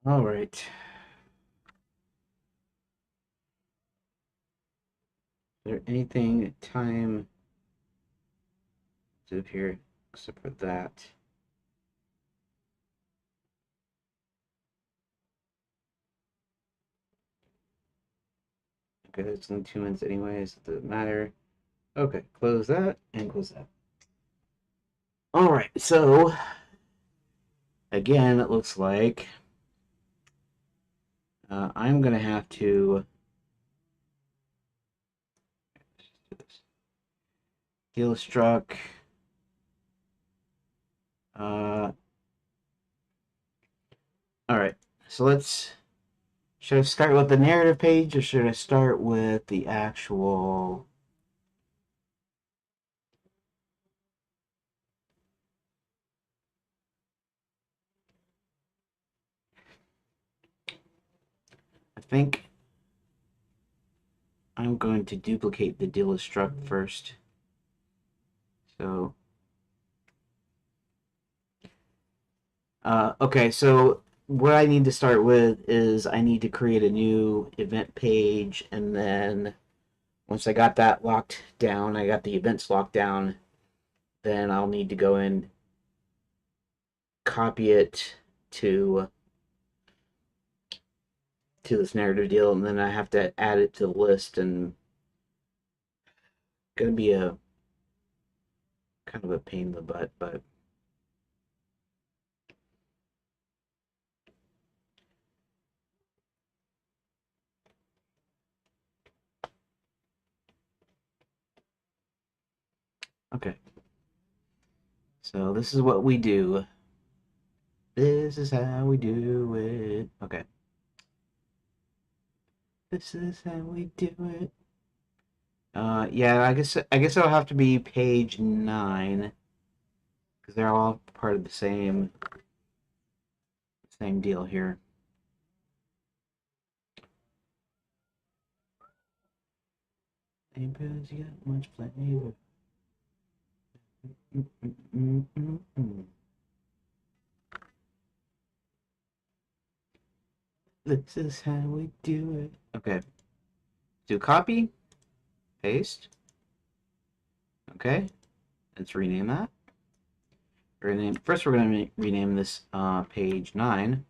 All right. Is there anything time to here except for that? Okay, it's only 2 minutes anyways. It doesn't matter. Okay, close that and close that. All right, so again, it looks like I'm gonna have to deal struck. Uh, all right, so let's. Should I start with the narrative page or should I start with the actual? I think I'm going to duplicate the deal struck first. So, okay, so what I need to start with is I need to create a new event page, and then once I got that locked down, I got the events locked down, then I'll need to go in, copy it to to this narrative deal, and then I have to add it to the list, and gonna be a kind of a pain in the butt, but okay. So this is what we do. This is how we do it. Okay. This is how we do it. Yeah, I guess it'll have to be page 9 because they're all part of the same deal here. Because you got much flavor. This is how we do it. Okay. Do copy, paste. Okay. Let's rename that. First, we're going to rename this page 9.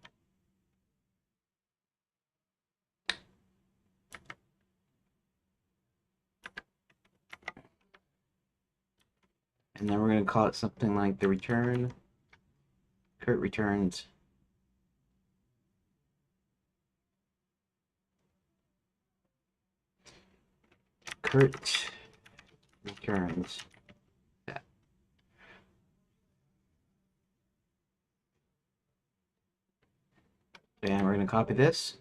And then we're going to call it something like the return. Kurt returns. Kurt returns. That. And we're going to copy this.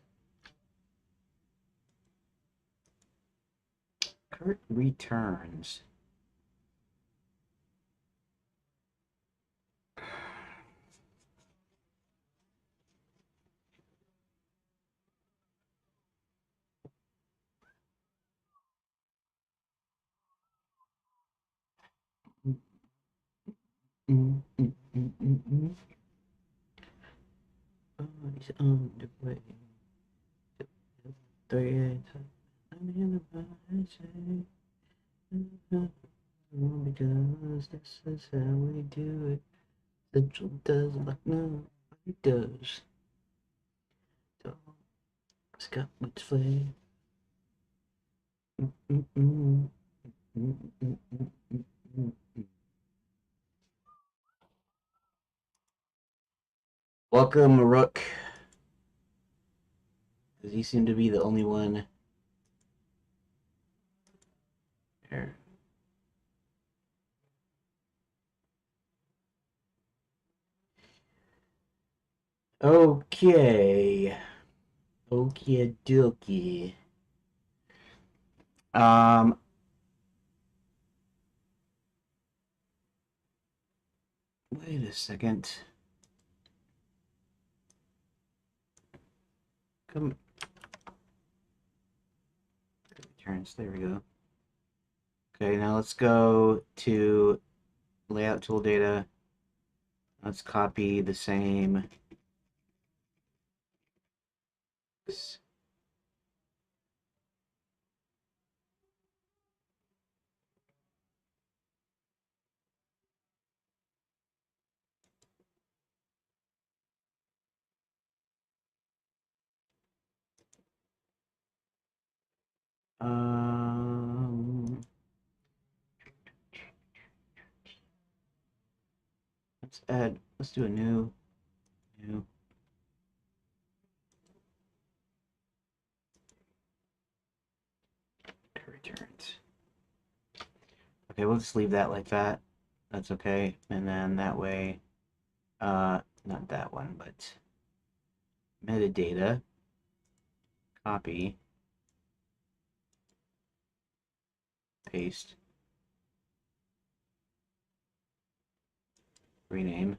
Kurt returns. Mm, mm, mm, mm, mm. Body's on the way. I'm in the body because this is how we do it. Central does like nobody does. It's got much flavor. Mm, mm, mm, mm, mm, mm, mm, mm. Welcome, Rook. Because you seem to be the only one here. Okay. Okie dokie. Um, Wait a second. Come. Turns. There we go. Okay, now let's go to layout tool data. Let's copy the same X. Let's add. Let's do a new. Returns. Okay, we'll just leave that like that. That's okay. And then that way, not that one, but metadata, copy, paste, rename.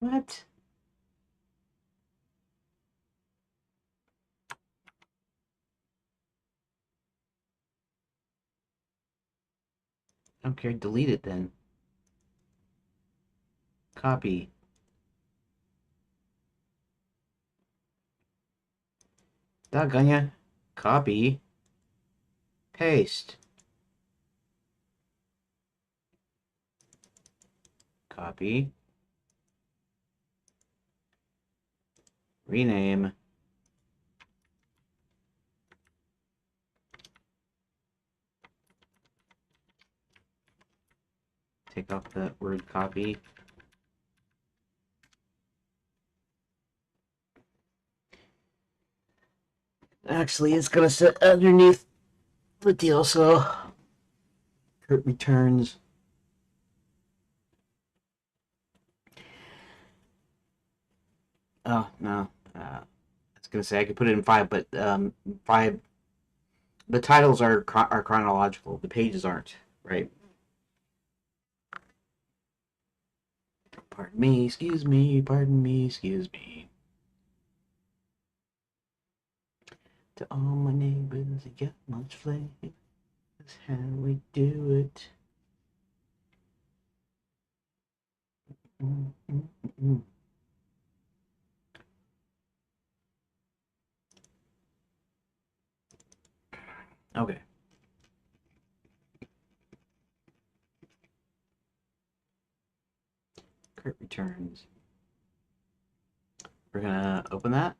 What? Okay, delete it then. Copy. Doggone ya. Copy. Paste. Copy. Rename. Take off the word copy. Actually, it's gonna sit underneath the deal, so Kurt returns. Oh no. I was gonna say I could put it in 5, but 5. The titles are chronological. The pages aren't, right? Pardon me, excuse me, pardon me, excuse me. To all my neighbors, you got much flavor. That's how we do it. Okay. Kurt returns. We're gonna open that.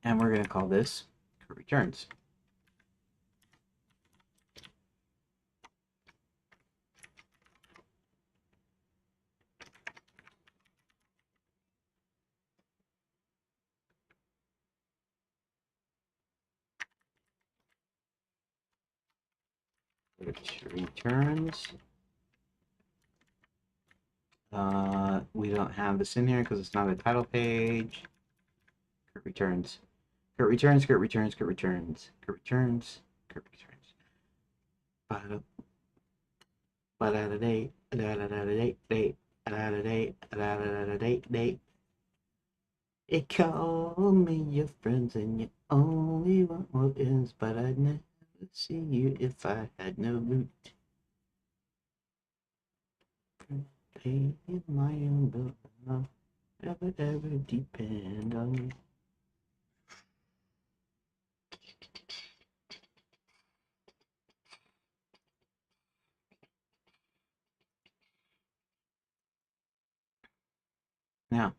And we're gonna call this Kurt returns. Kurt returns. We don't have this in here because it's not a title page. Kurt returns. Kurt returns, Kurt returns, Kurt returns. Kurt returns, Kurt returns. Ba-da-da-day, da-da-da-da-day, day, da-da-da-day, da-da-da-da-day, You call me your friends and you only want what is, but I'd never see you if I had no root. Paying my own bill, I'll ever depend on you. Now,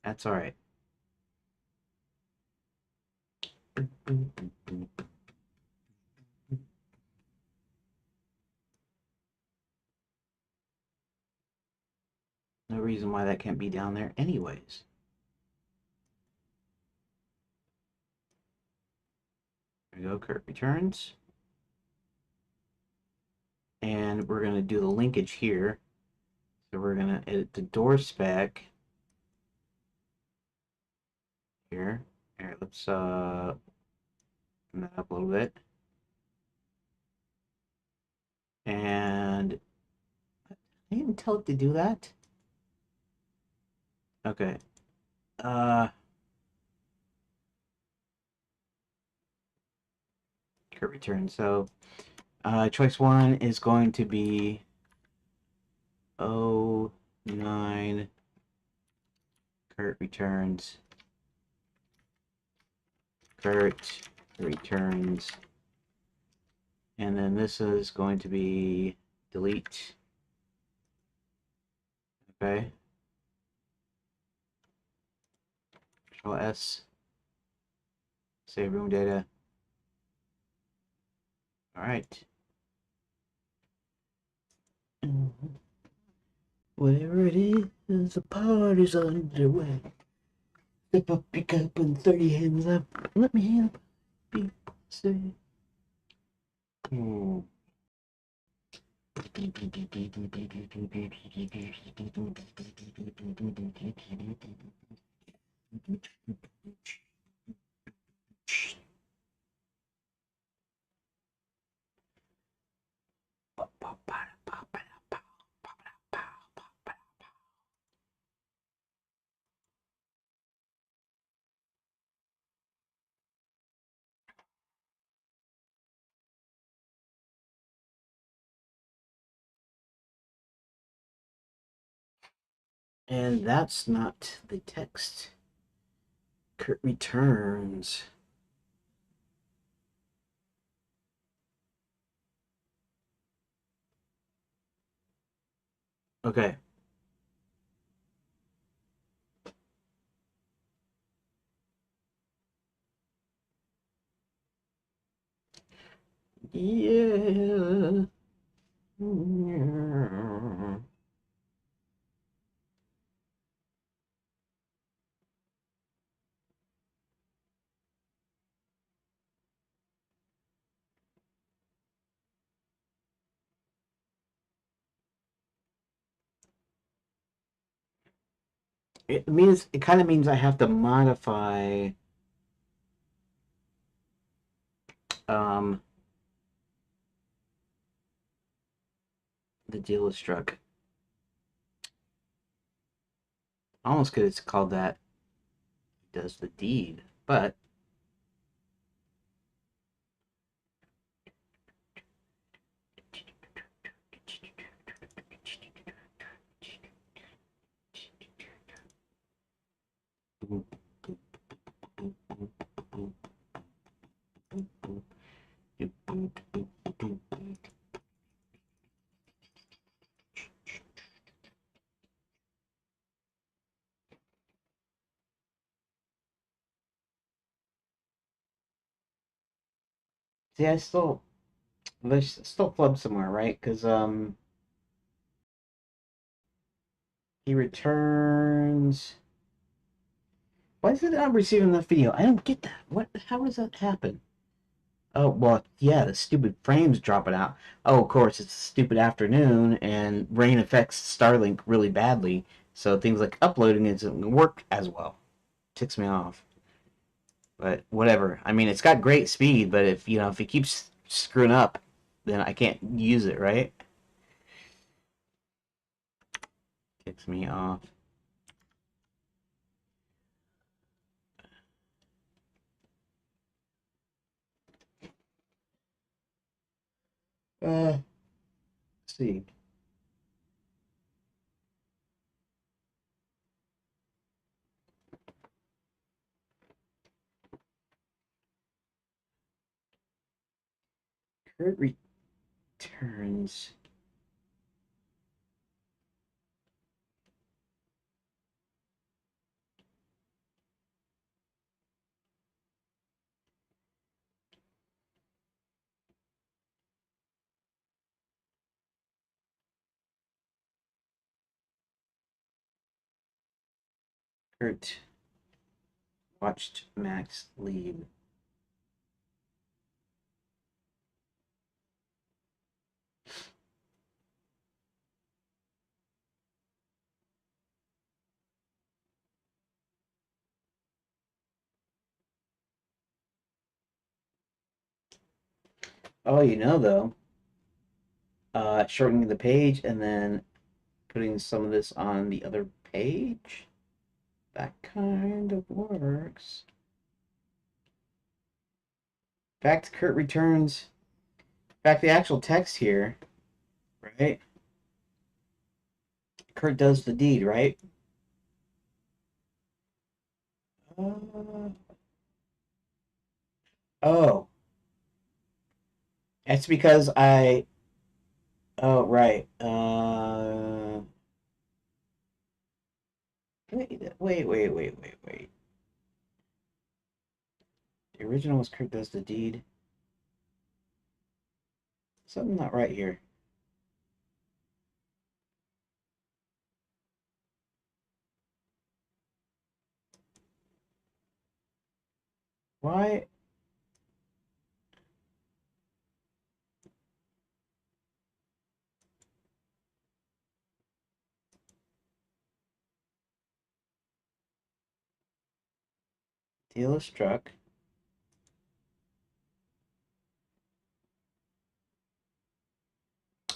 that's all right. No reason why that can't be down there anyways. There we go, Kurt returns. And we're going to do the linkage here. So we're going to edit the door spec here. Here, let's that up a little bit. And I didn't tell it to do that. Okay. Kurt return. So, choice 1 is going to be 09 Kurt returns. Kurt returns. And then this is going to be delete. Okay. Control S. Save room data. All right. Whatever it is, the party's underway. Step up your cup and throw your hands up. Let me hear people say. Hmm. And that's not the text. Kurt returns. Okay. Yeah. It kind of means I have to modify um the deal is struck. Almost could it's called that does the deed, but see, there's still club somewhere, right? Because he returns. Why is it not receiving the video? I don't get that. What? How does that happen? Oh well, yeah, the stupid frames dropping out. Oh, of course, it's a stupid afternoon, and rain affects Starlink really badly. So things like uploading doesn't work as well. Ticks me off. But whatever. I mean, it's got great speed, but if it keeps screwing up, then I can't use it, right? Ticks me off. Let's see. Kurt returns. Kurt watched Max leave. Oh, though, shortening the page and then putting some of this on the other page. That kind of works. In fact, Kurt returns. In fact, the actual text here, right? Kurt does the deed, right? Uh, oh, that's because I. Oh, right. Wait. The original was Kurt does the deed. Something not right here. Why? Deal is struck.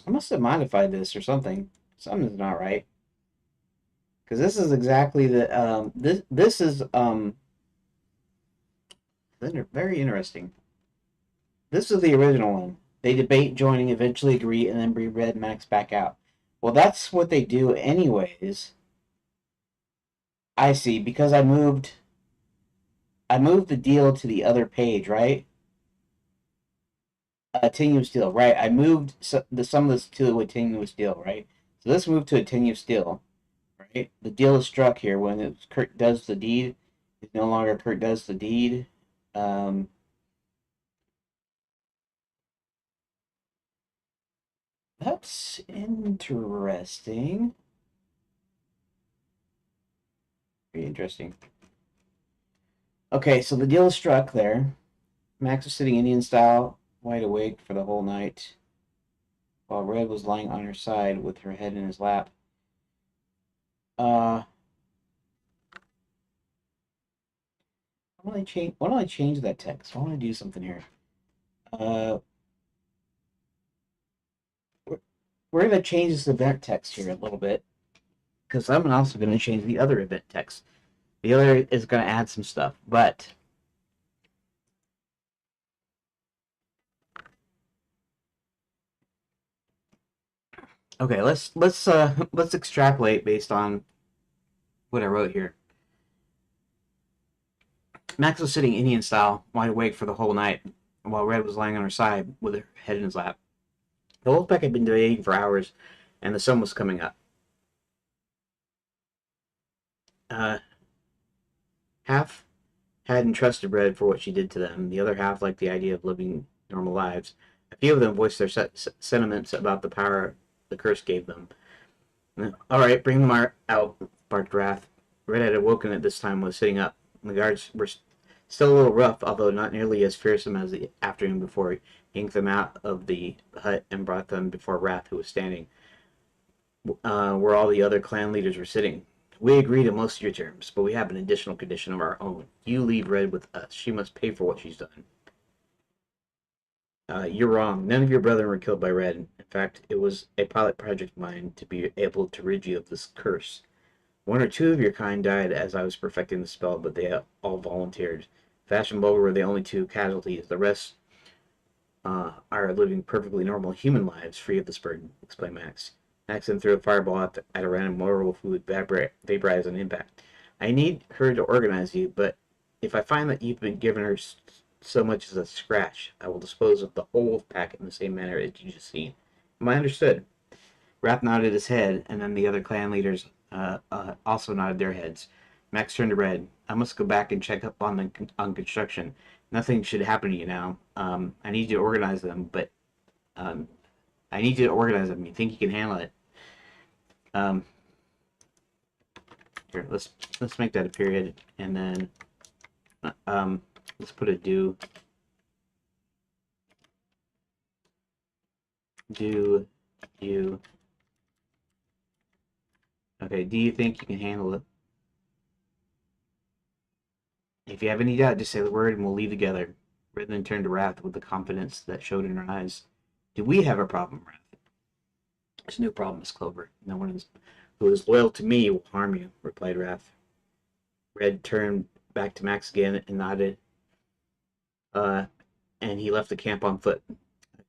I must have modified this or something. Something's not right. Because this is exactly the this is very interesting. This is the original one. They debate, joining, eventually agree, and then reread Max back out. Well, that's what they do anyways. I see, because I moved the deal to the other page, right? Tenuous deal, right? I moved some of this to a tenuous deal, right? So let's move to a tenuous deal, right? The deal is struck here when it's Kurt does the deed. It's no longer Kurt does the deed. Um, that's interesting. Very interesting. Okay, so the deal is struck there. Max was sitting Indian style, wide awake for the whole night, while Red was lying on her side with her head in his lap. Uh, Why don't I change that text? I want to do something here. Uh, we're, we're gonna change this event text here a little bit because I'm also gonna change the other event text. The other is gonna add some stuff, but okay, let's extrapolate based on what I wrote here. Max was sitting Indian style, wide awake for the whole night, while Red was lying on her side with her head in his lap. The Wolfpack had been debating for hours, and the sun was coming up. Uh, Half hadn't trusted Red for what she did to them. The other half liked the idea of living normal lives. A few of them voiced their sentiments about the power the curse gave them. All right, bring them out, barked Wrath. Red had awoken at this time and was sitting up. The guards were still a little rough, although not nearly as fearsome as the afternoon before. He yanked them out of the hut and brought them before Wrath, who was standing where all the other clan leaders were sitting. We agree to most of your terms, but we have an additional condition of our own. You leave Red with us. She must pay for what she's done. You're wrong. None of your brethren were killed by Red. In fact, it was a pilot project of mine to be able to rid you of this curse. One or two of your kind died as I was perfecting the spell, but they all volunteered. Vash and Bulwer were the only two casualties. The rest are living perfectly normal human lives, free of this burden, explained Max. Max then threw a fireball at a random werewolf who would vaporize on impact. I need her to organize you, but if I find that you've been given her so much as a scratch, I will dispose of the whole wolf pack in the same manner as you just seen. Am I understood? Rath nodded his head, and then the other clan leaders also nodded their heads. Max turned to Red. I must go back and check up on construction. Nothing should happen to you now. I need you to organize them, but um, I need you to organize them. You think you can handle it? Um, Here, let's make that a period, and then let's put a do you okay? Do you think you can handle it? If you have any doubt, just say the word and we'll leave together. Red then turned to Wrath with the confidence that showed in her eyes. Do we have a problem, Wrath? There's no problem, Miss Clover. No one who is loyal to me will harm you, replied Wrath. Red turned back to Max again and nodded. And he left the camp on foot.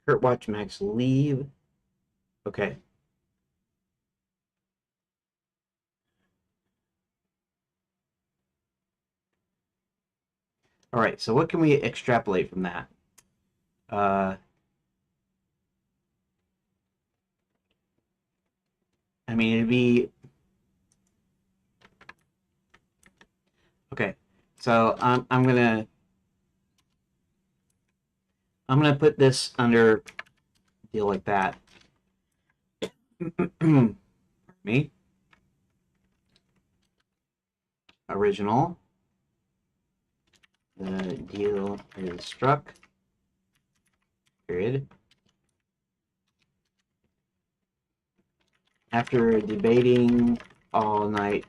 Kurt watched Max leave. Okay. All right. So what can we extrapolate from that? Uh, I mean, it'd be okay. So I'm gonna put this under deal like that. Me original. The deal is struck. Period. After debating all night,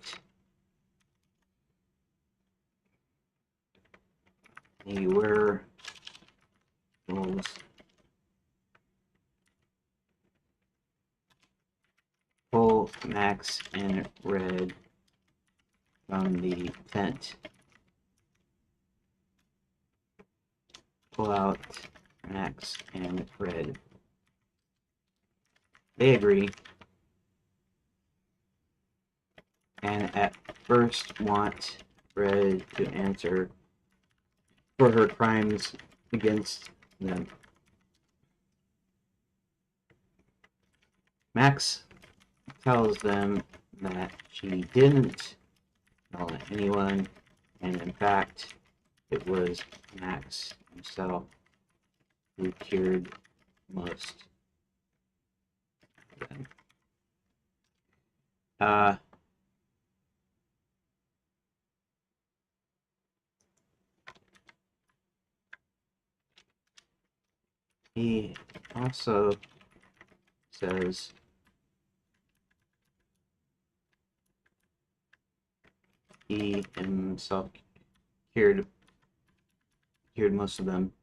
they were pull Max and Red from the tent. Pull out Max and Red. They agree, and at first want Red to answer for her crimes against them. Max tells them that she didn't tell anyone, and in fact, it was Max himself who cured most of them. He also says he himself cured most of them.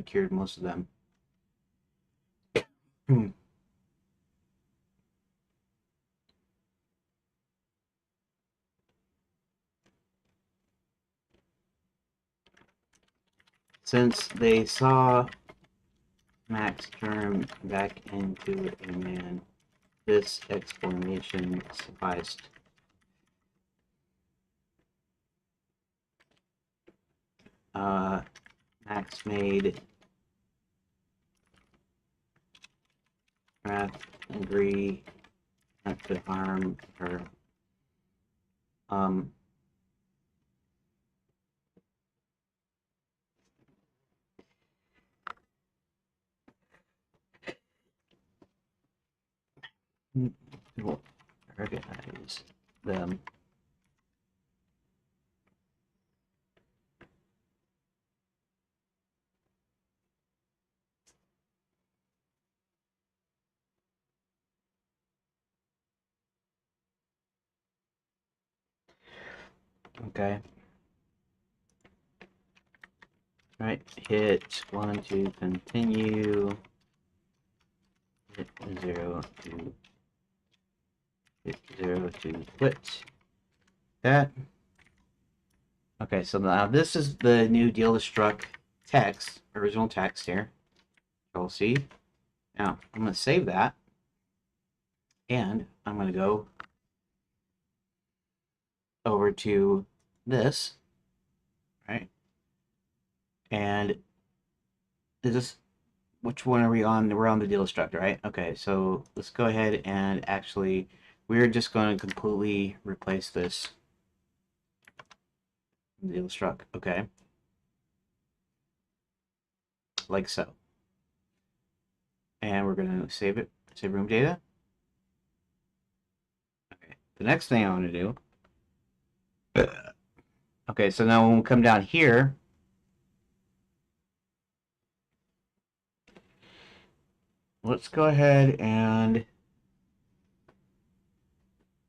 Cured most of them. Since they saw Max turn back into a man, this explanation sufficed. Max made Wrath agree not to harm her. Will recognize them. Okay. Right, hit 1 to continue. Hit 0 to quit. That. Okay, so now this is the new deal to struck text, original text here. Control C. Now I'm going to save that, and I'm going to go over to this, right? And is this, which one are we on? We're on the deal struct, right? Okay, so let's go ahead and actually, we're just going to completely replace this deal struct, okay? Like so. And we're going to save it, save room data. Okay, the next thing I want to do, okay, so now when we come down here, let's go ahead and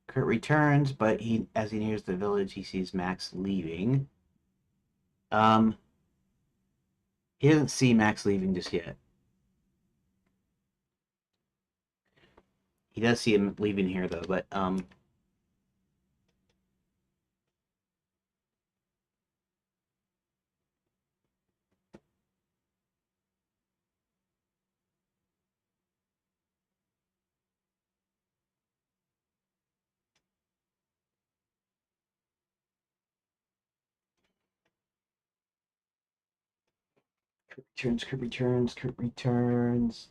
Kurt returns, but as he nears the village, he sees Max leaving. He doesn't see Max leaving just yet. He does see him leaving here though, but Kurt returns, Kurt returns.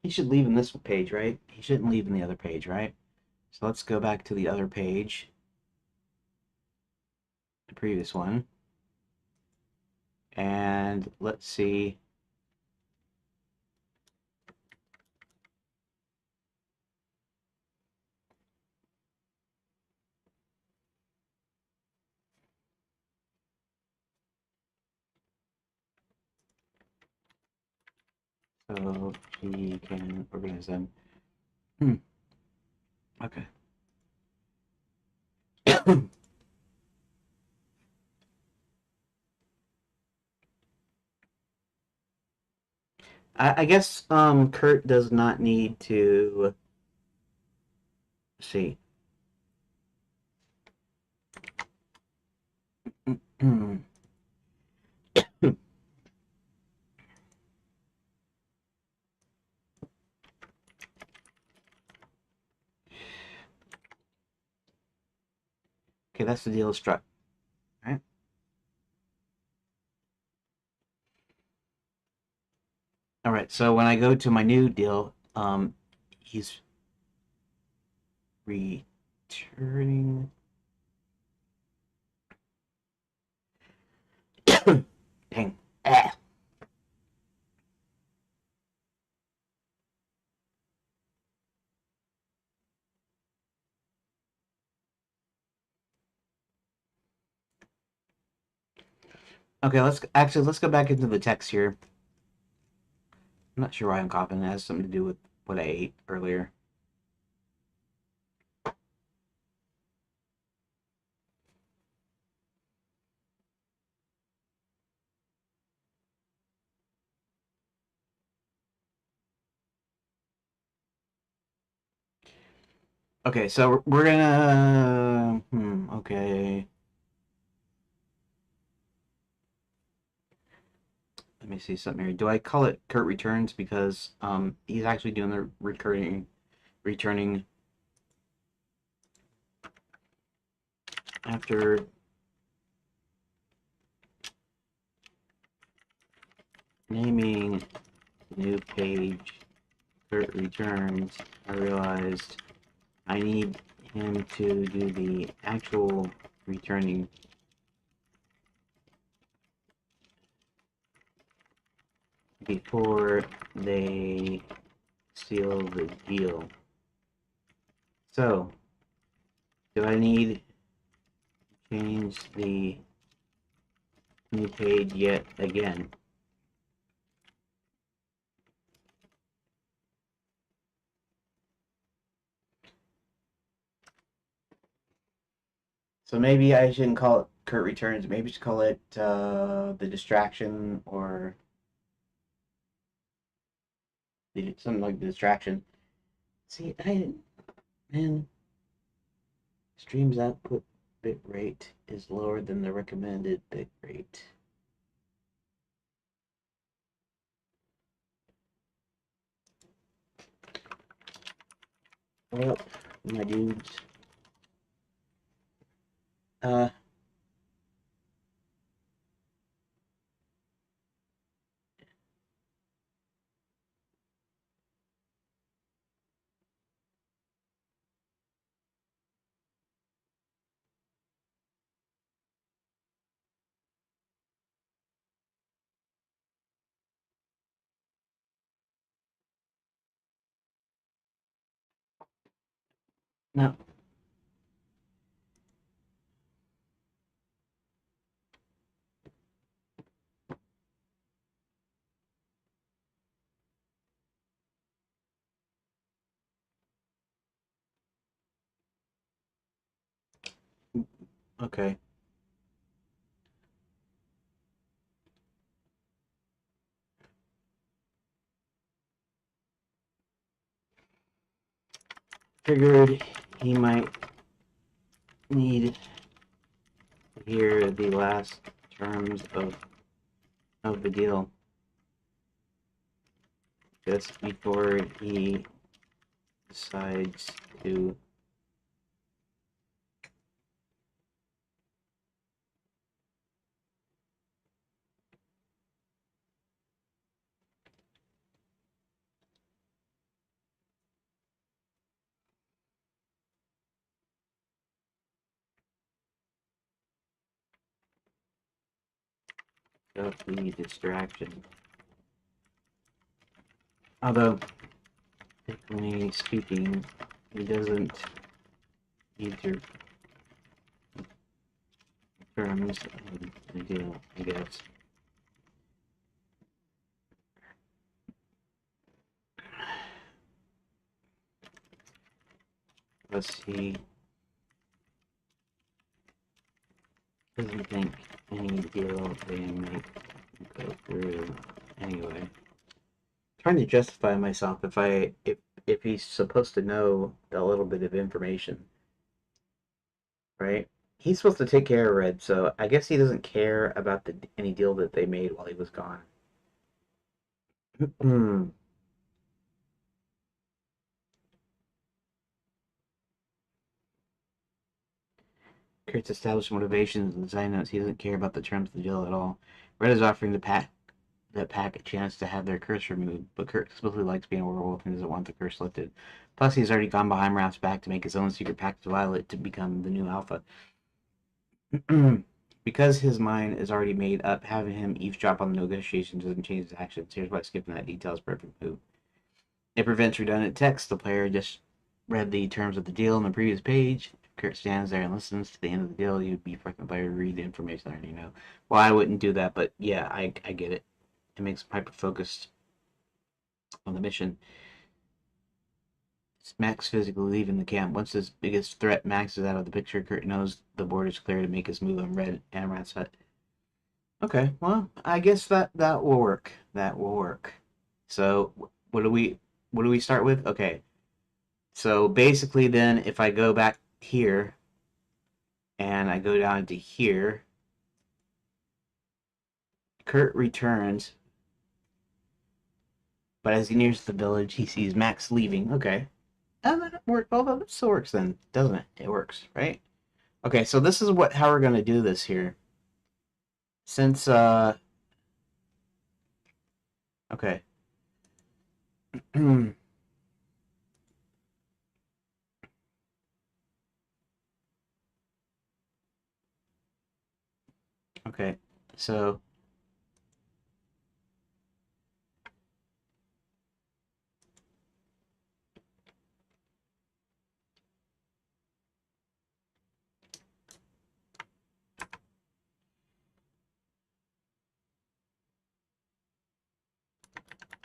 He should leave in this page, right? He shouldn't leave in the other page, right? So let's go back to the other page, the previous one, and let's see. So he can organize them. Okay. I guess Kurt does not need to see. Okay, that's the deal struck. Right? All right. So when I go to my new deal, he's returning. Dang. Ah. Okay, let's go back into the text here. I'm not sure why I'm copying. It has something to do with what I ate earlier. Okay, so we're gonna. Okay. Let me see something here. Do I call it Kurt returns because he's actually doing the returning after naming new page Kurt returns. I realized I need him to do the actual returning before they seal the deal. So, do I need to change the new page yet again? So maybe I shouldn't call it Kurt Returns. Maybe just call it The Distraction or something like The Distraction. See, man, stream's output bit rate is lower than the recommended bit rate. Well, my dudes. Uh, no. Okay. figured he might need to hear the last terms of the deal just before he decides to cut the distraction. Although, technically speaking, he doesn't need to terms of the deal, I guess. Plus, he doesn't think any deal they make go through anyway. Trying to justify myself if he's supposed to know a little bit of information, right? He's supposed to take care of Red, so I guess he doesn't care about any deal that they made while he was gone. Kurt's established motivations and design notes. He doesn't care about the terms of the deal at all. Red is offering that pack a chance to have their curse removed, but Kurt explicitly likes being a werewolf and doesn't want the curse lifted. Plus, he's already gone behind Raph's back to make his own secret pact with Violet to become the new Alpha. Because his mind is already made up, having him eavesdrop on the negotiations doesn't change his actions. Here's why skipping that detail is a perfect move. It prevents redundant text. The player just read the terms of the deal on the previous page. Kurt stands there and listens to the end of the deal. You'd be fucking player to read the information I already know. Well, I wouldn't do that, but yeah, I get it. It makes him hyper focused on the mission. It's Max physically leaving the camp. Once his biggest threat, Max, is out of the picture, Kurt knows the board is clear to make his move on Red and Rat's hut. Okay, well, I guess that will work. That will work. So, what do we start with? Okay. So basically then if I go back here and I go down to here, Kurt returns, but as he nears the village, he sees Max leaving. Okay. And then it worked. Well, that still works then, doesn't it? It works, right? Okay, so this is how we're gonna do this here. Since okay. Okay. So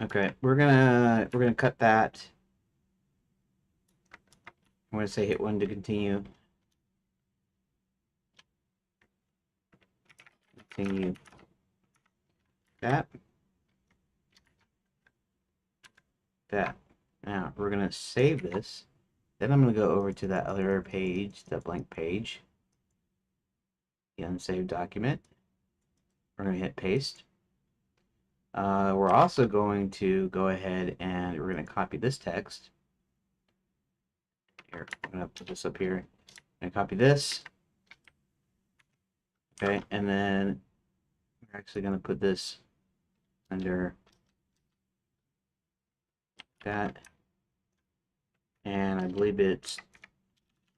okay, we're gonna cut that. I'm gonna say hit one to continue. Continue that. That. Now we're gonna save this. Then I'm gonna go over to that other page, the blank page, the unsaved document. We're gonna hit paste. We're also going to go ahead and we're gonna copy this text. Here, I'm gonna put this up here. I'm gonna copy this. Okay, and then we're actually gonna put this under that. And I believe it's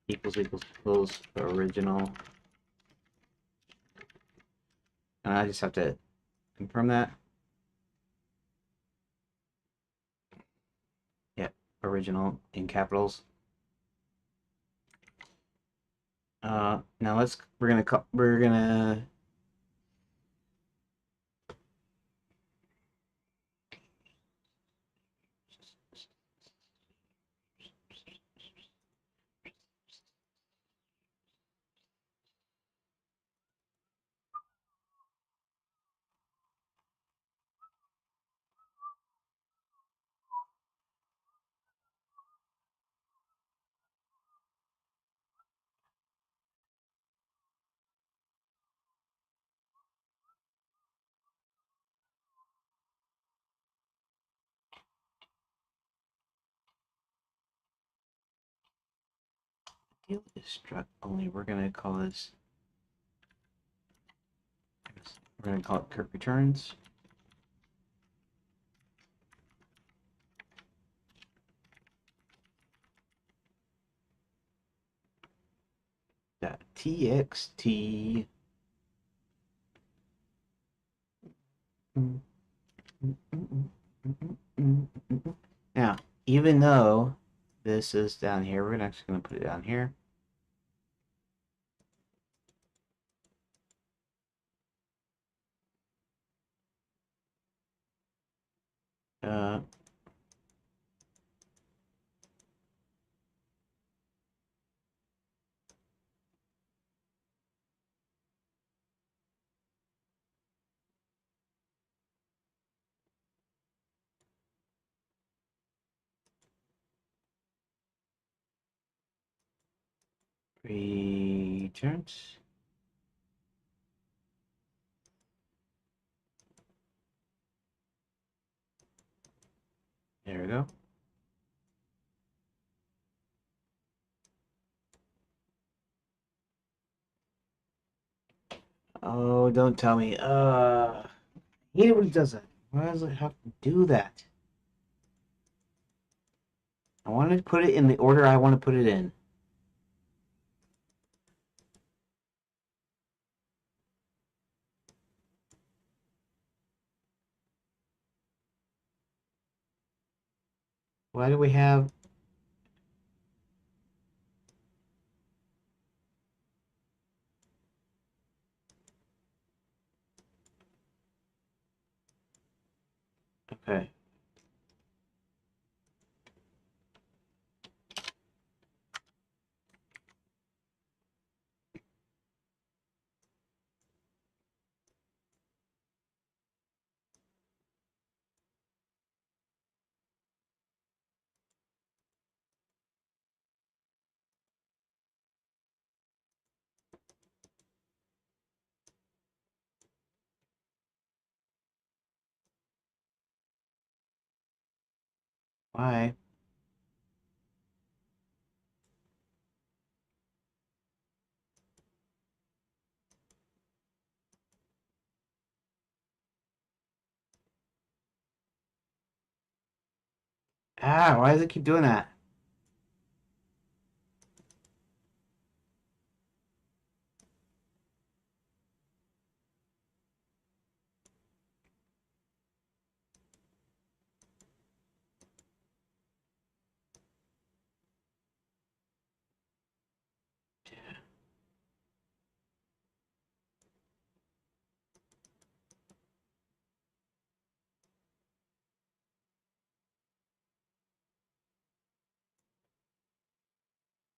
equals original. And I just have to confirm that. Yep, original in capitals. Now we're gonna Deal is struck only. We're gonna call this. We're gonna call it Kurt Returns. .txt. Now, even though this is down here, we're actually going to put it down here. Uh, Returns. There we go. Oh, don't tell me. I hate it when it does that. Why does it have to do that? I wanted to put it in the order I want to put it in. Why do we have... Okay. Why? Ah, why does it keep doing that?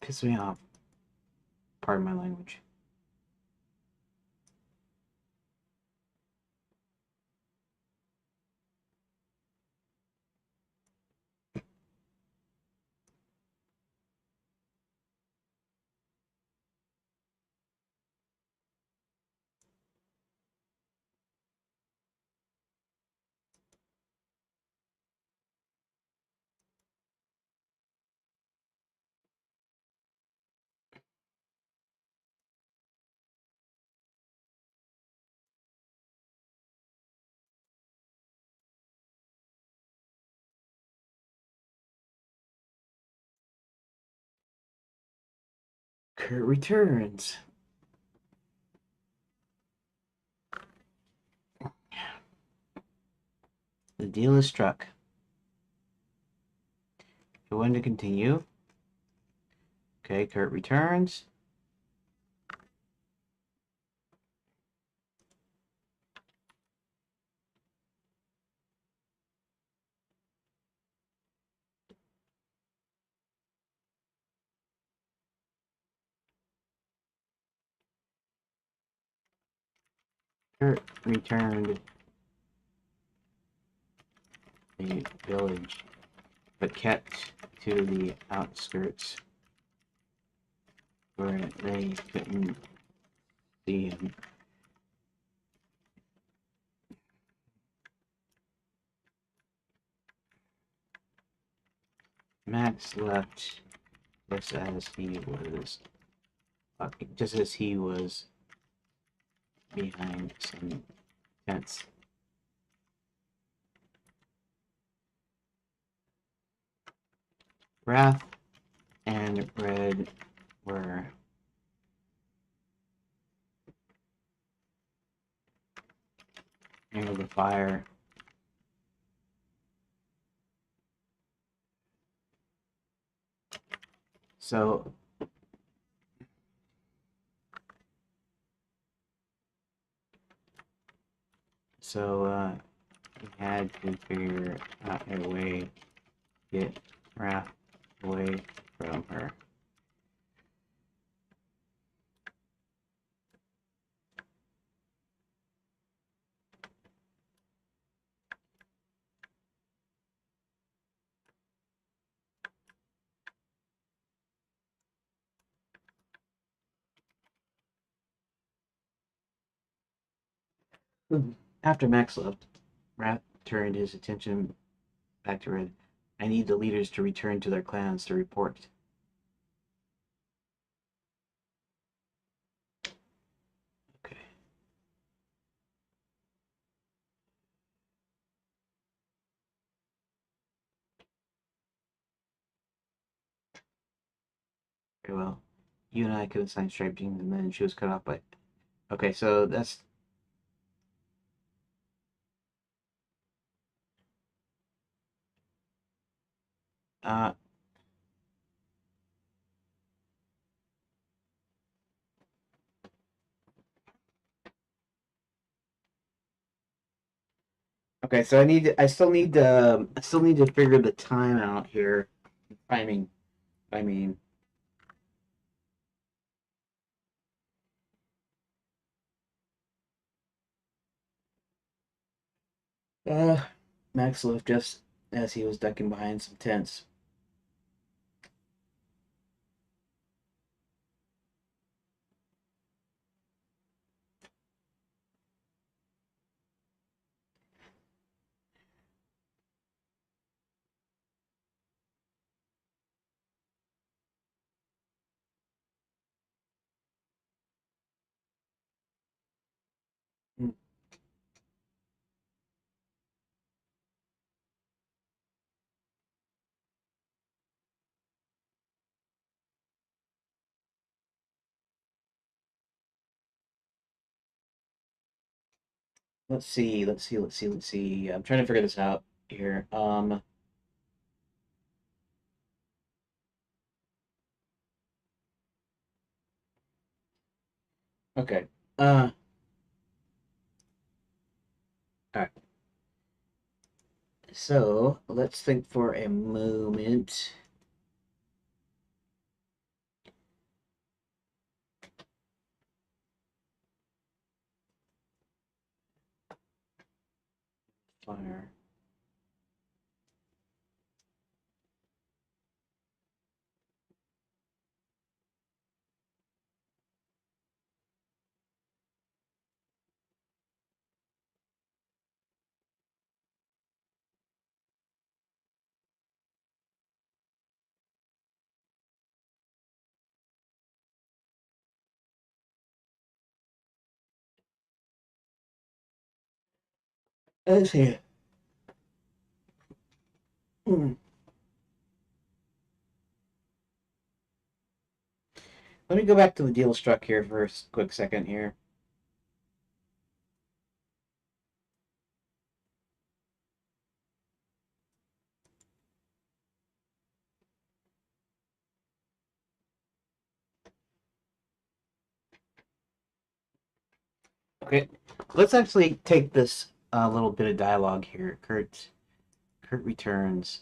Piss me off. Pardon my language. Kurt returns. The deal is struck. You want to continue? Okay, Kurt returns. Kurt returned the village, but kept to the outskirts where they couldn't see him. Max left just as he was behind some tents. Wrath and Red were near the fire. So we had to figure out a way to get Wrath away from her. After Max left, Wrath turned his attention back to Red. I need the leaders to return to their clans to report. Okay. Very well. You and I could assign striped jeans, and then she was cut off by. Okay, so that's. Uh, okay, so I still need to figure the time out here. Timing. I mean, uh, Max left just as he was ducking behind some tents. Hmm. Let's see. I'm trying to figure this out here. Okay. All right. So let's think for a moment. Fire. Let's see. Hmm. Let me go back to the deal struck here for a quick second here. Okay, let's actually take this little bit of dialogue here. Kurt returns.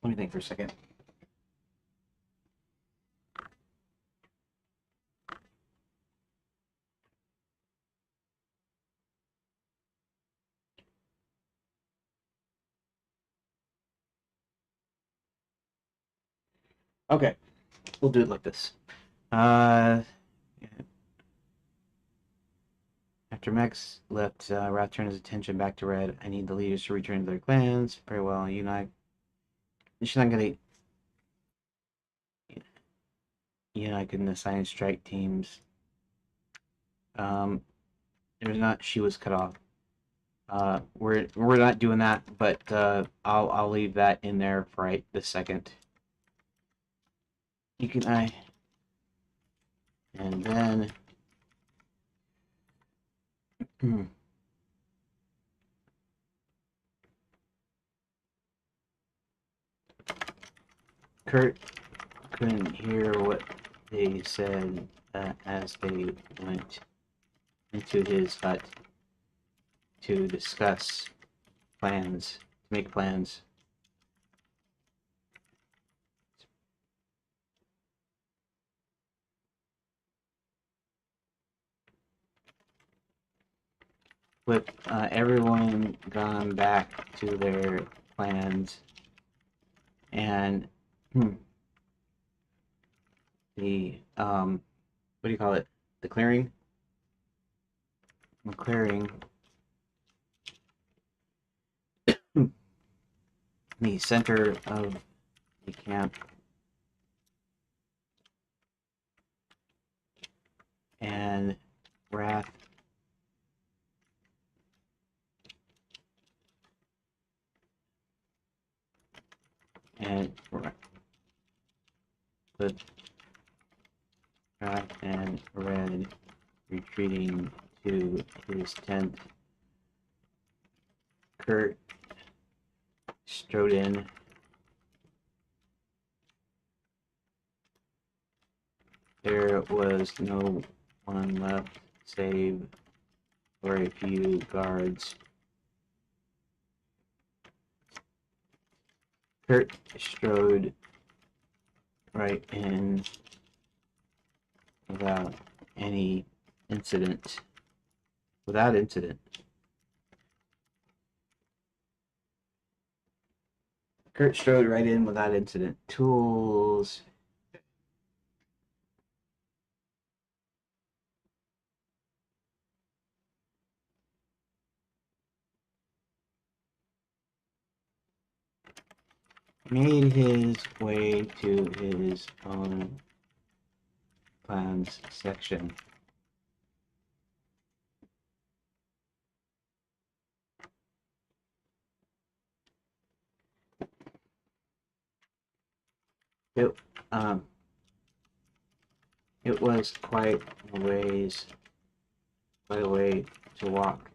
Let me think for a second. Okay, we'll do it like this. Yeah. After Max left, Wrath turned his attention back to Red. I need the leaders to return to their clans. Very well, you and I. She's not gonna. You and I can assign strike teams. There's not. She was cut off. We're not doing that, but I'll leave that in there for right this second. You can and then Kurt couldn't hear what they said as they went into his hut to discuss plans, to make plans. With everyone gone back to their plans and the what do you call it? The clearing. The clearing. The center of the camp. And Wrath and with Wrath and Red retreating to his tent. Kurt strode in. There was no one left save for a few guards. Kurt strode right in without any incident. Without incident. Kurt strode right in without incident. Tools. Made his way to his own plans section. It it was quite a way to walk,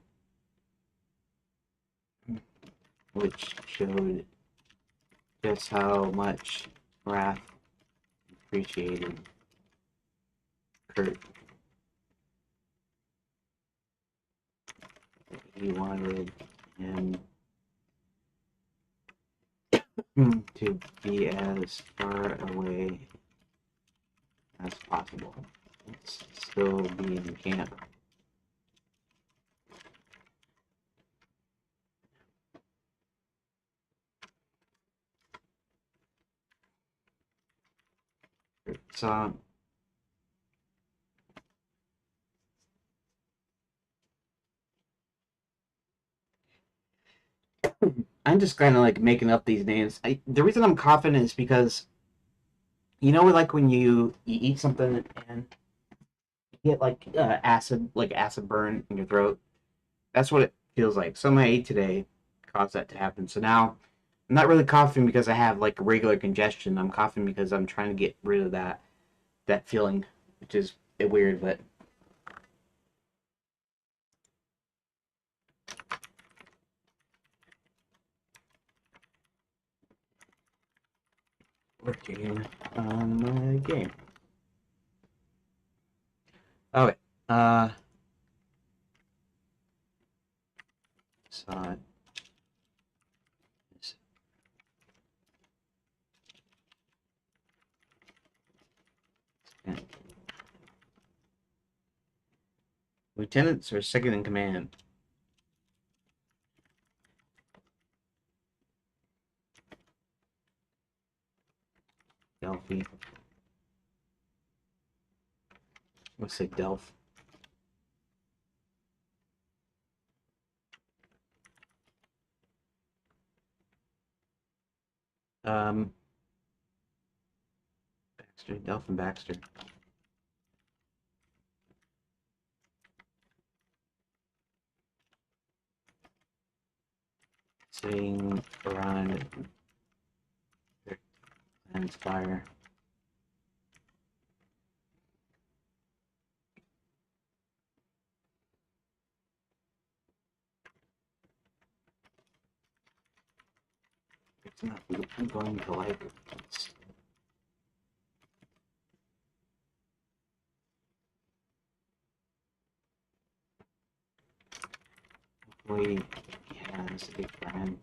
which showed just how much Wrath appreciated Kurt. He wanted him to be as far away as possible. Still be in camp. So I'm just kind of like making up these names. The reason I'm coughing is because you know, like when you eat something and you get like acid burn in your throat. That's what it feels like. Something I ate today caused that to happen. So now I'm not really coughing because I have like regular congestion. I'm coughing because I'm trying to get rid of that feeling, which is weird, but working on my game. Okay. So Lieutenants are second in command. Delphi. Let's say Delph. Baxter, Delph and Baxter. Sitting around and fire. It's not going to like it. Hopefully he has a friend.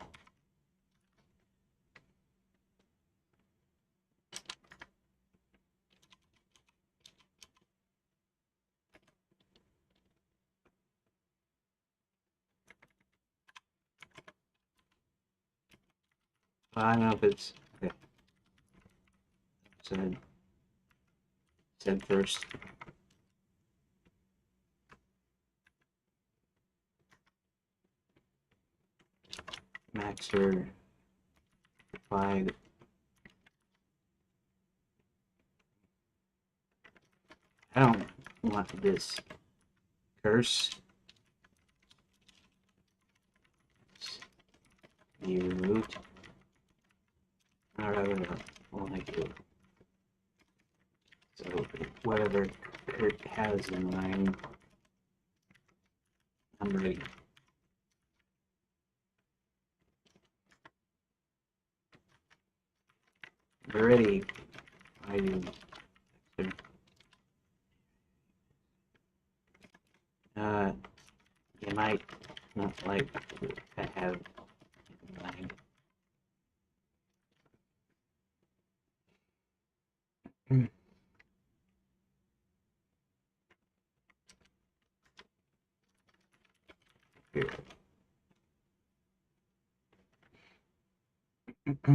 I don't know if it's okay. Said first. Maxer replied. I don't want this. Curse. Be removed. Alright, like it. So whatever Kurt has in mind, I'm ready. We're ready. I do. You might not like to have in mind. Here. If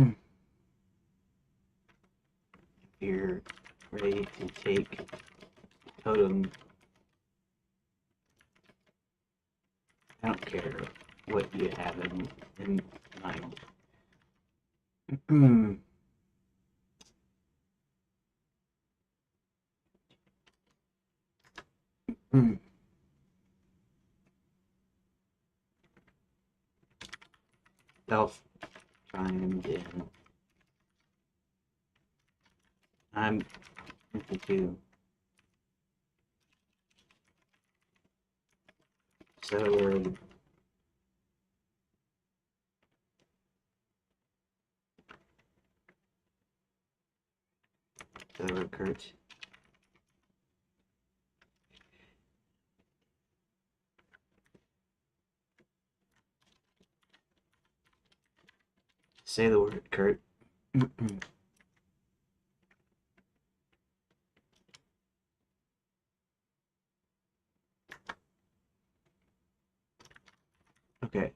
you're ready to take totem, I don't care what you have in mind. Self chimed in. I'm 52. So Kurt. Say the word, Kurt. Okay.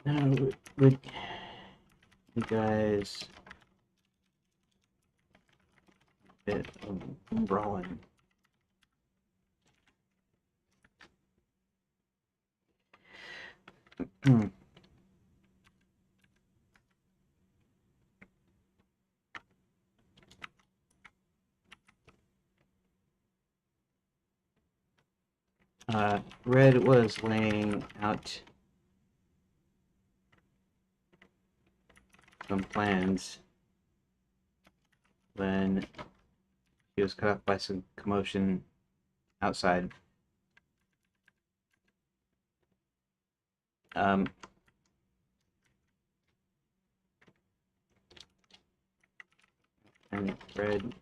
Now, would you guys bit of brawling? Red was laying out some plans when he was cut off by some commotion outside. And Red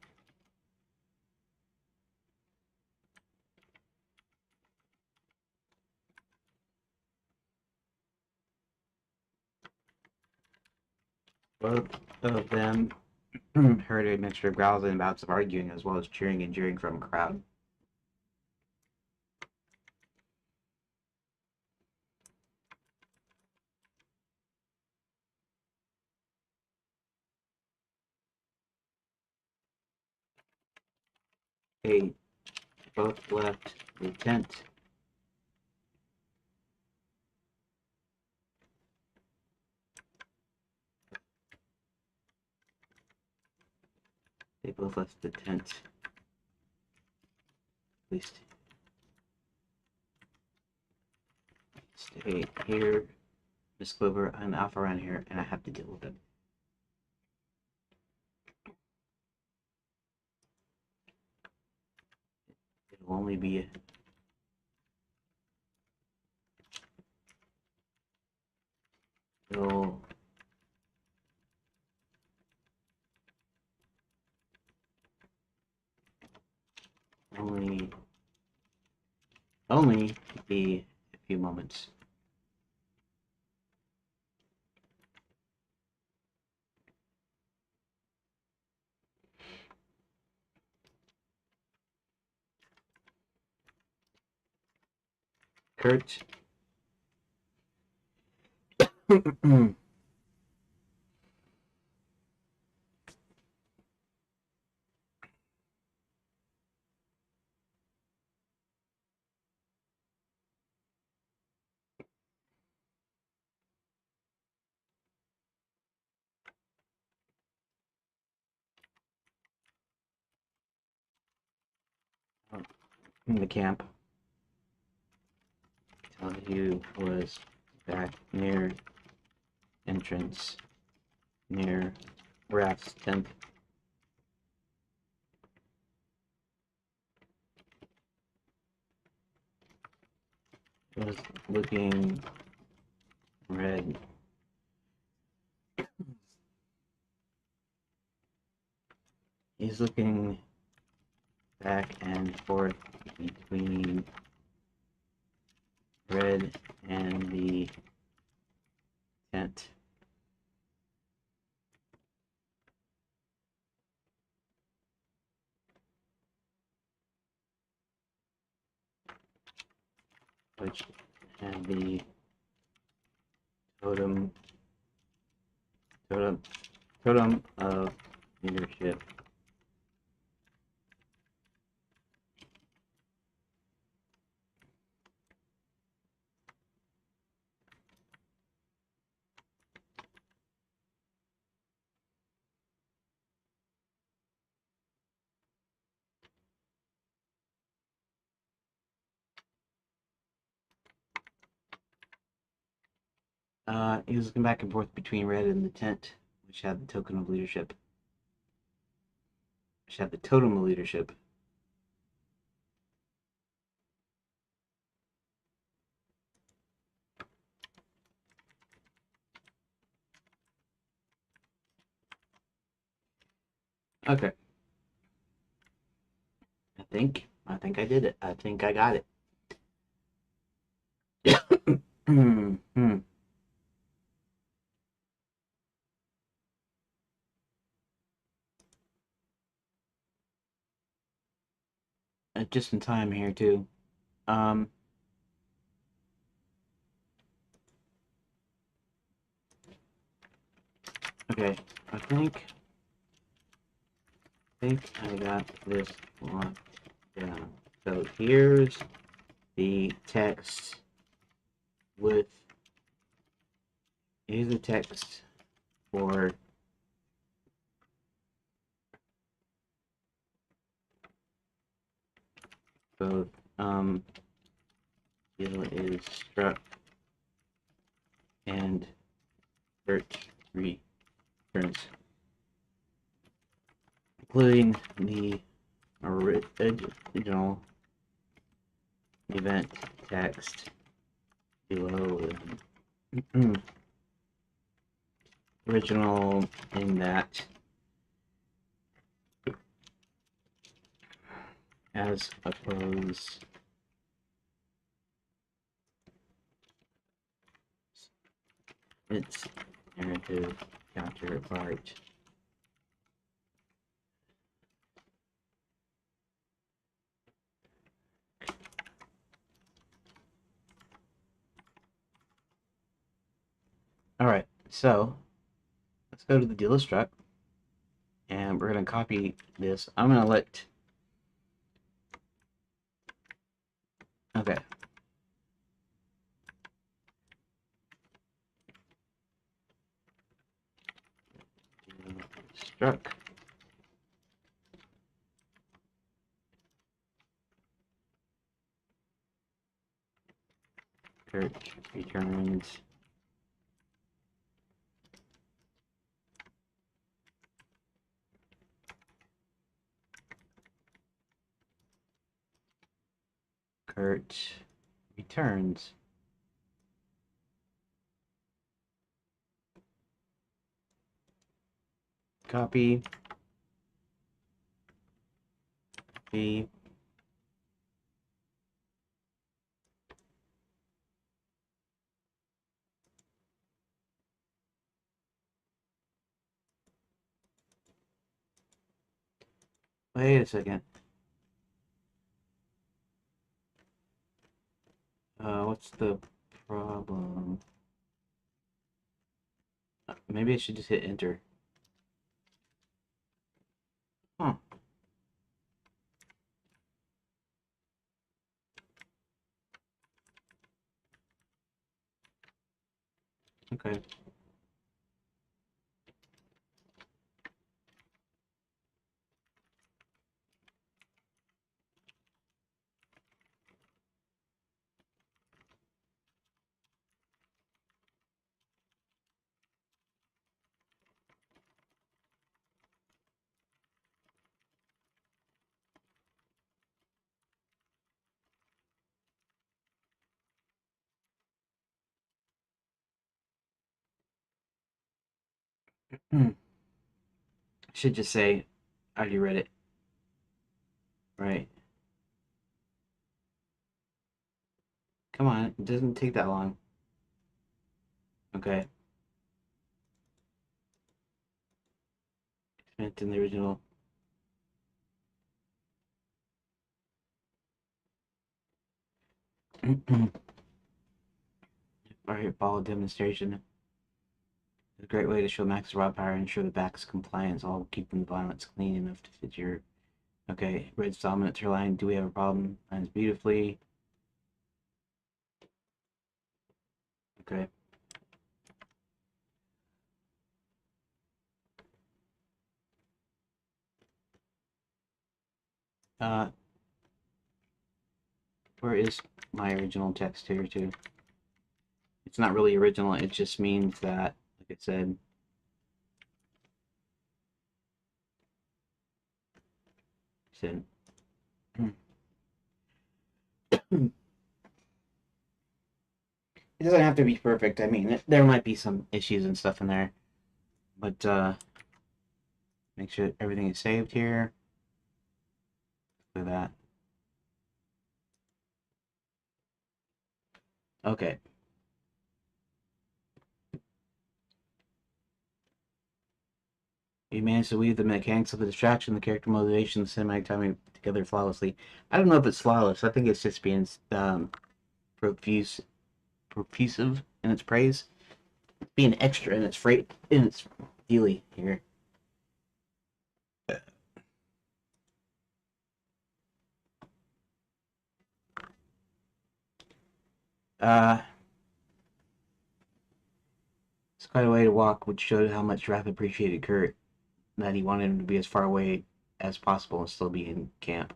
Both of them heard a mixture of growls and bouts of arguing, as well as cheering and jeering from a crowd. They both left the tent. They both left the tent. At least stay here, Miss Clover. I'm Alpha around here, and I have to deal with it. It'll only be it'll only be a few moments. Kurt. In the camp. Donahue was back near entrance, near Raph's tent. It was looking red. He's looking back and forth between red and the tent. Which had the totem of leadership. He was looking back and forth between red and the tent, which had the token of leadership. Which had the totem of leadership. Okay. I think I did it. I think I got it. Just in time here too. Um, okay, I think I got this one down. So here's the text with here's the text for both Bill is struck and Bert returns, including the original event text below. Original in that, as opposed its narrative counterpart. Alright, so let's go to the dealer struct, and we're going to copy this. I'm going to let... Okay. Struct. Kurt returns Kurt returns copy the wait a second. What's the problem? Maybe I should just hit enter. Huh. Okay. Should just say, I already read it. Right. Come on, it doesn't take that long. Okay. It's in the original. Alright, follow demonstration. It's a great way to show max raw power and ensure the back's compliance, all keeping the violence clean enough to fit your... Okay, red's dominant line. Do we have a problem? Lines beautifully. Okay. Uh, where is my original text here too? It's not really original, it just means that, like I said, it doesn't have to be perfect. I mean, there might be some issues and stuff in there, but make sure everything is saved here. Look at that. Okay. You managed to weave the mechanics of the distraction, the character motivation, the cinematic timing together flawlessly. I don't know if it's flawless. I think it's just being profusive in its praise, being extra in its freight, in its dealy here. Uh, it's quite a way to walk, which showed how much Wrath appreciated Kurt, that he wanted him to be as far away as possible and still be in camp.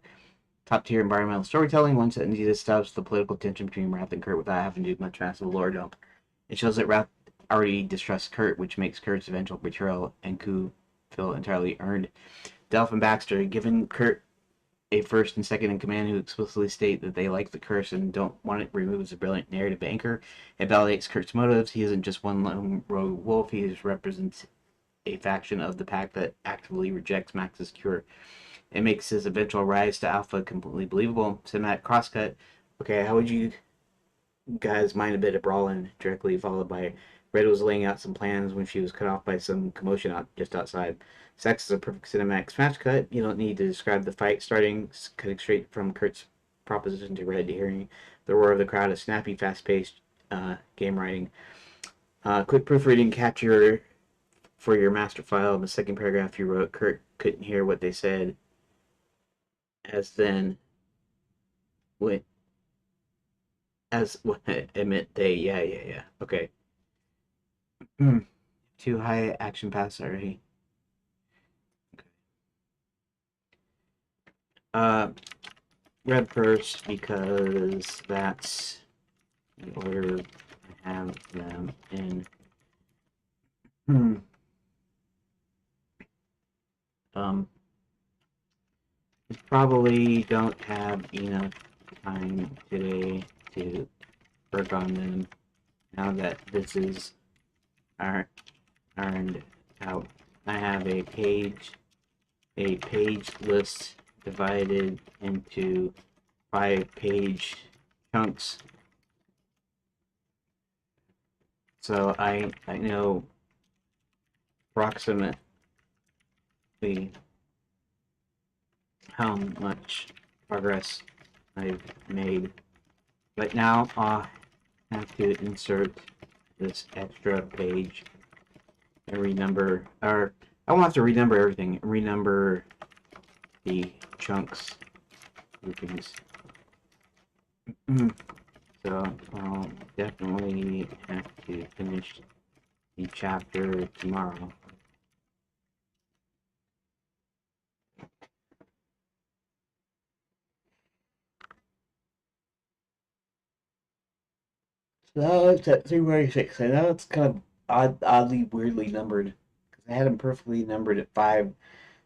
Top tier environmental storytelling, one sentence to establish the political tension between Wrath and Kurt without having to do much massive lore dump. It shows that Wrath already distrusts Kurt, which makes Kurt's eventual betrayal and coup feel entirely earned. Delph and Baxter, given Kurt a first and second in command who explicitly state that they like the curse and don't want it removed as a brilliant narrative anchor. It validates Kurt's motives. He isn't just one lone rogue wolf. He represents a faction of the pack that actively rejects Max's cure. It makes his eventual rise to alpha completely believable. Cinematic crosscut. Okay, how would you guys mind a bit of brawling directly followed by Red was laying out some plans when she was cut off by some commotion just outside. Sex is a perfect cinematic smash cut. You don't need to describe the fight starting, cutting straight from Kurt's proposition to Red, hearing the roar of the crowd, a snappy, fast-paced game writing. Quick proofreading capture for your master file. In the second paragraph you wrote, Kurt couldn't hear what they said. As then, when as what it meant they, yeah. Okay. Too high action pass already. Uh, Red first because that's the order I have them in. Um, probably don't have enough time today to work on them now that this is ironed out. I have a page list divided into 5-page chunks, so I know approximately how much progress I've made. But now I'll have to insert this extra page and renumber, or I won't have to renumber everything, renumber the chunks, groupings. So I'll definitely have to finish the chapter tomorrow. So now it's at 346. I know it's kind of oddly, weirdly numbered because I had them perfectly numbered at 5.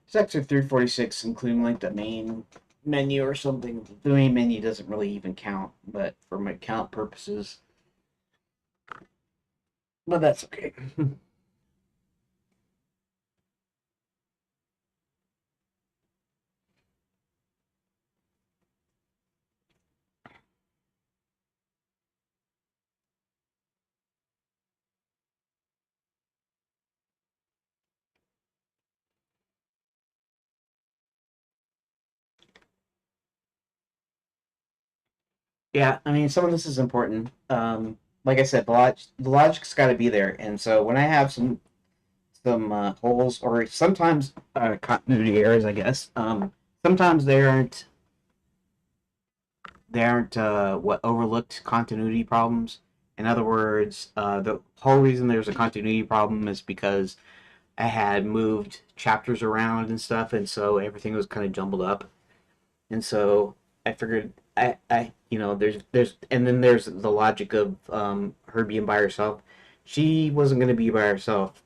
It's actually 346, including like the main menu or something. The main menu doesn't really even count, but for my count purposes, but that's okay. Yeah, I mean, some of this is important. Like I said, the logic's got to be there, and so when I have some holes or sometimes continuity errors, I guess. Sometimes they aren't what overlooked continuity problems. In other words, the whole reason there's a continuity problem is because I had moved chapters around and stuff, and so everything was kind of jumbled up. And so I figured and then there's the logic of her being by herself. She wasn't going to be by herself.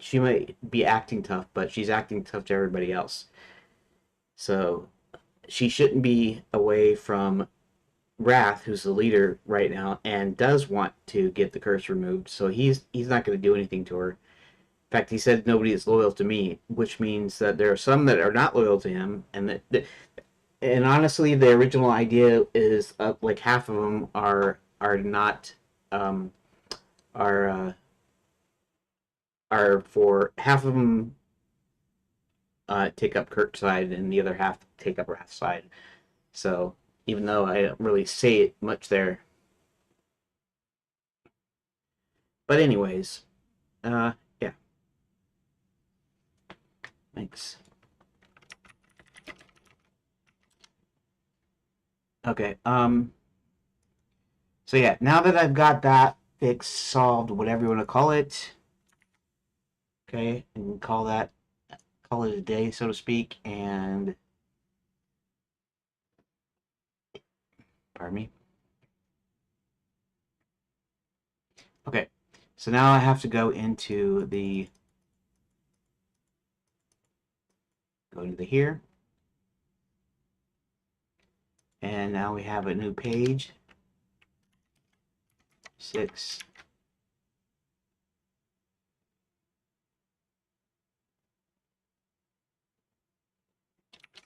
She might be acting tough, but she's acting tough to everybody else. So she shouldn't be away from Wrath, who's the leader right now, and does want to get the curse removed. So he's not going to do anything to her. In fact, he said nobody is loyal to me, which means that there are some that are not loyal to him, and honestly, the original idea is like half of them are not um, are for half of them take up Kirk's side, and the other half take up Wrath's side. So even though I don't really say it much there, but anyways, yeah, thanks. Okay, so yeah, now that I've got that fixed, solved, whatever you want to call it, okay, and call it a day, so to speak, and pardon me. Okay, so now I have to go into the here, and now we have a new page, 6.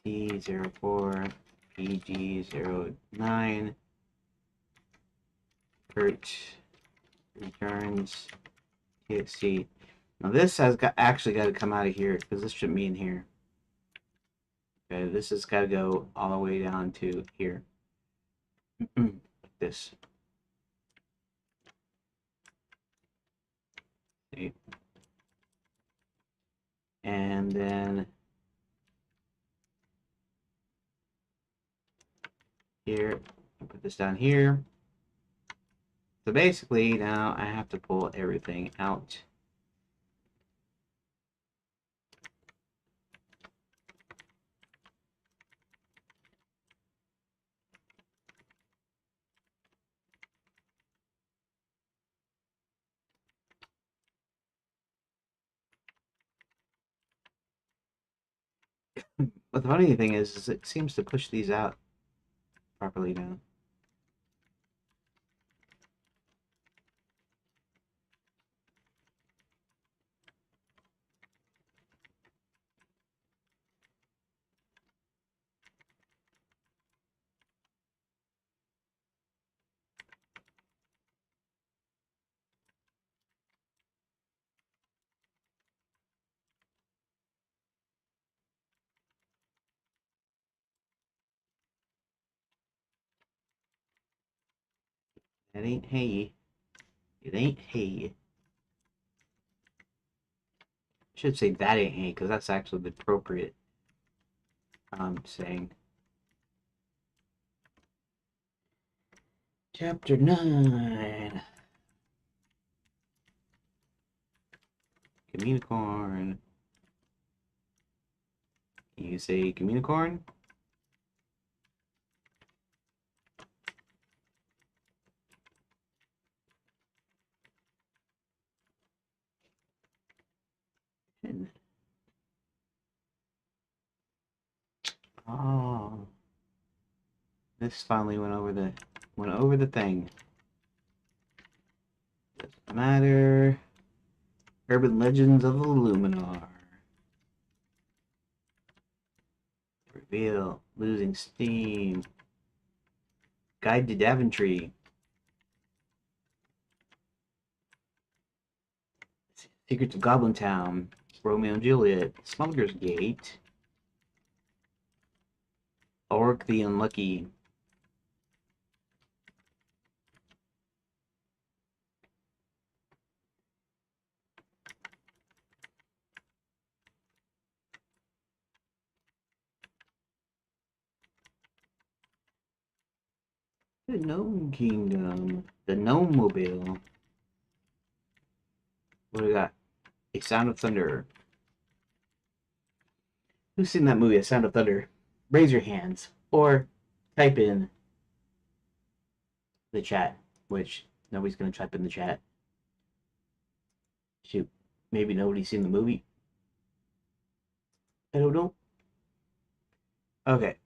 P04, PG09, Kurt returns TXT. Now this has actually got to come out of here because this shouldn't be in here. Okay, this has got to go all the way down to here. This. See? And then here, put this down here. So basically now I have to pull everything out. But the funny thing is it seems to push these out properly now. That ain't hay. It ain't hay. I should say that ain't hay because that's actually the appropriate saying. Chapter 9. Communicorn. You say communicorn? Oh, this finally went over the thing. Doesn't matter. Urban Legends of Illuminar. Reveal. Losing steam. Guide to Daventry. Secrets of Goblin Town. Romeo and Juliet. Smuggler's Gate. Orc the Unlucky. The Gnome Kingdom. The Gnome Mobile. What do we got? A Sound of Thunder. Who's seen that movie, A Sound of Thunder? Raise your hands. Or type in the chat, which nobody's going to type in the chat. Shoot. Maybe nobody's seen the movie. I don't know. Okay.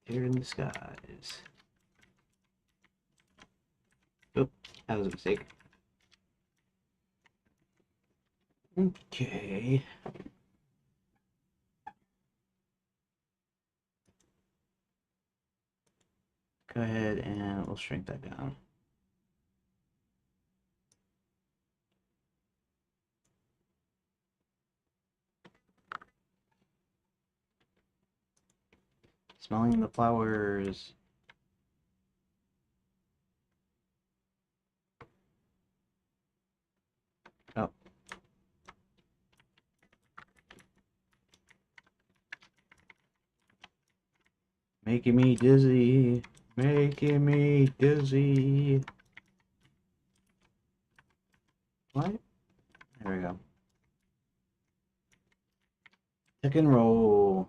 Here in the skies. Oh, that was a mistake. Okay. Go ahead and we'll shrink that down. Smelling the flowers. Oh. Making me dizzy. Making me dizzy. What? There we go. Pick and roll.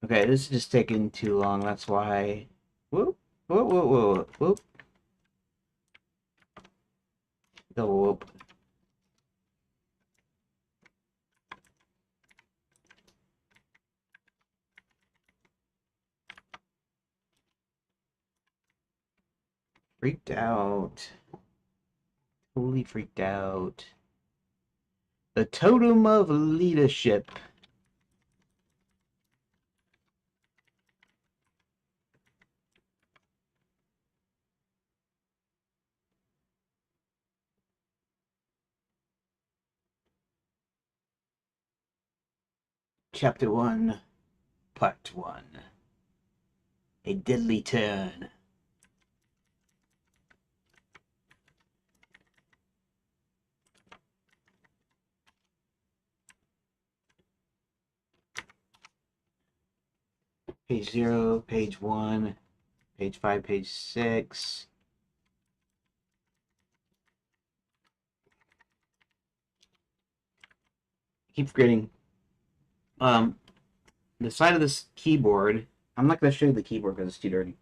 Okay, Alright, this is just taking too long, that's why. Whoop, whoop, whoop, whoop, whoop. Double whoop. Freaked out. Totally freaked out. The totem of leadership. Chapter 1, Part 1. A deadly turn. Page 0, page 1, page 5, page 6. Keep forgetting. The side of this keyboard. I'm not going to show you the keyboard because it's too dirty.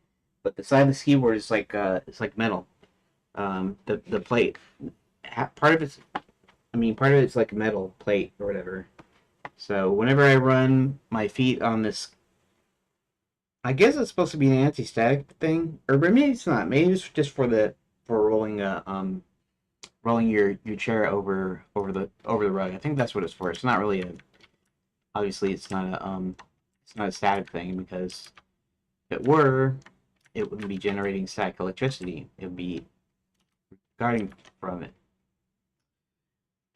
But the side of this keyboard is like it's like metal. The plate. Part of it's. I mean, part of it's like a metal plate or whatever. So whenever I run my feet on this, I guess it's supposed to be an anti-static thing, or maybe it's not. Maybe it's just for rolling rolling your chair over the rug. I think that's what it's for. It's not really a. Obviously, it's not a static thing because if it were, it wouldn't be generating static electricity. It would be guarding from it.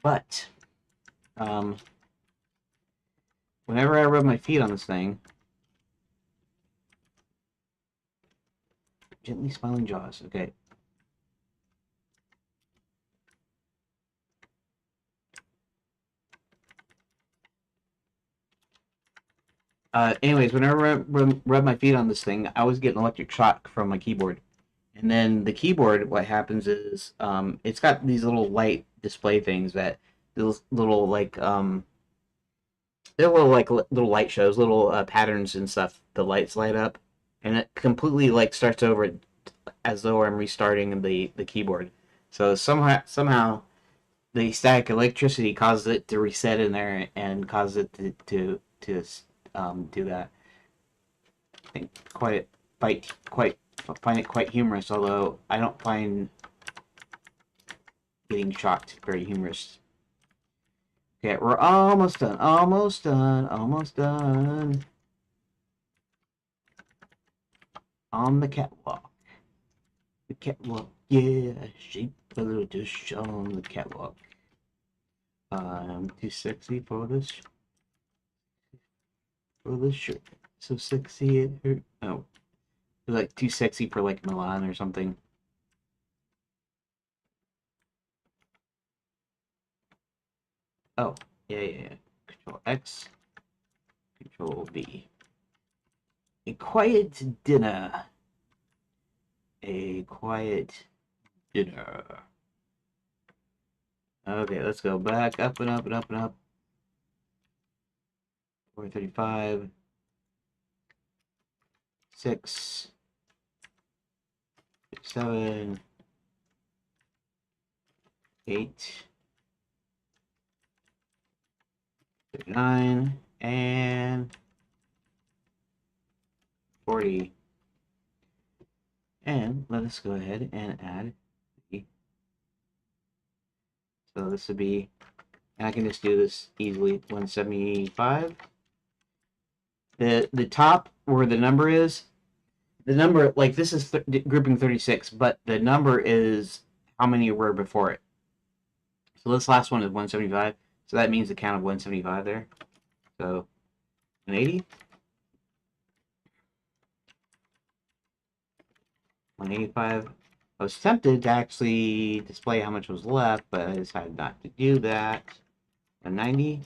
But whenever I rub my feet on this thing, gently smiling jaws. Okay. Anyways, whenever I rub my feet on this thing, I always get an electric shock from my keyboard. And then the keyboard, what happens is, it's got these little light display things that those little like they're little like little light shows, little patterns and stuff. The lights light up, and it completely like starts over as though I'm restarting the keyboard. So somehow the static electricity causes it to reset in there and causes it to do that. I think quite find it quite humorous, although I don't find getting shocked very humorous. Okay, we're almost done, almost done, almost done. On the catwalk. The catwalk, yeah, shape a little dish on the catwalk. I'm too sexy for this shirt. So sexy it hurt. Oh, like too sexy for like Milan or something. Oh, yeah. Control X, Control V. A quiet dinner. A quiet dinner. Okay, let's go back up and up and up and up. 435. 6. 7. 8. 39. And 40. And let us go ahead and add the. So this would be, and I can just do this easily, 175. The top where the number is, the number, like this is grouping 36, but the number is how many were before it. So this last one is 175, so that means the count of 175 there. So 180. 185. I was tempted to actually display how much was left, but I decided not to do that. 190.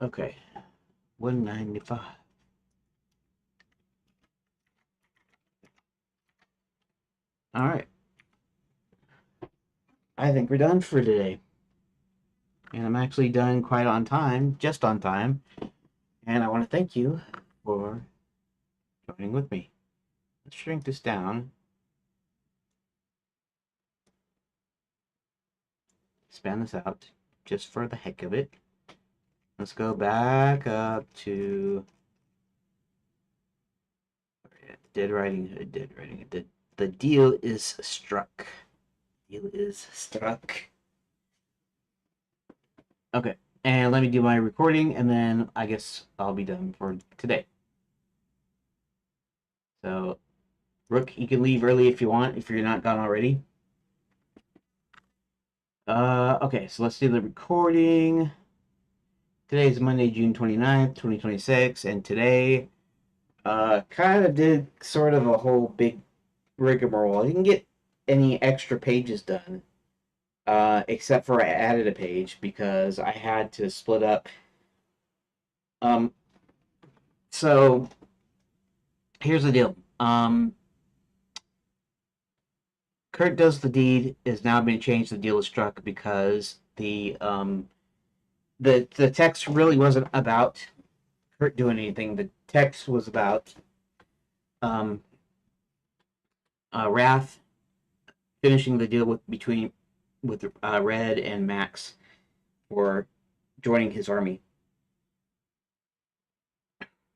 Okay. 195. All right. I think we're done for today. And I'm actually done quite on time, just on time. And I want to thank you for joining with me. Let's shrink this down. Expand this out just for the heck of it. Let's go back up to Dead Riding Hood. Dead Riding Hood. The deal is struck. Deal is struck. Okay, and let me do my recording, and then I guess I'll be done for today. So, Rook, you can leave early if you want, if you're not gone already. Okay, so let's do the recording. Today is Monday, June 29th, 2026, and today, kind of did sort of a whole big rigmarole. I didn't get any extra pages done, except for I added a page because I had to split up. Um, so here's the deal. Kurt does the deed is now being changed. The deal is struck because the text really wasn't about Kurt doing anything. The text was about um, Wrath finishing the deal with Red and Max for joining his army.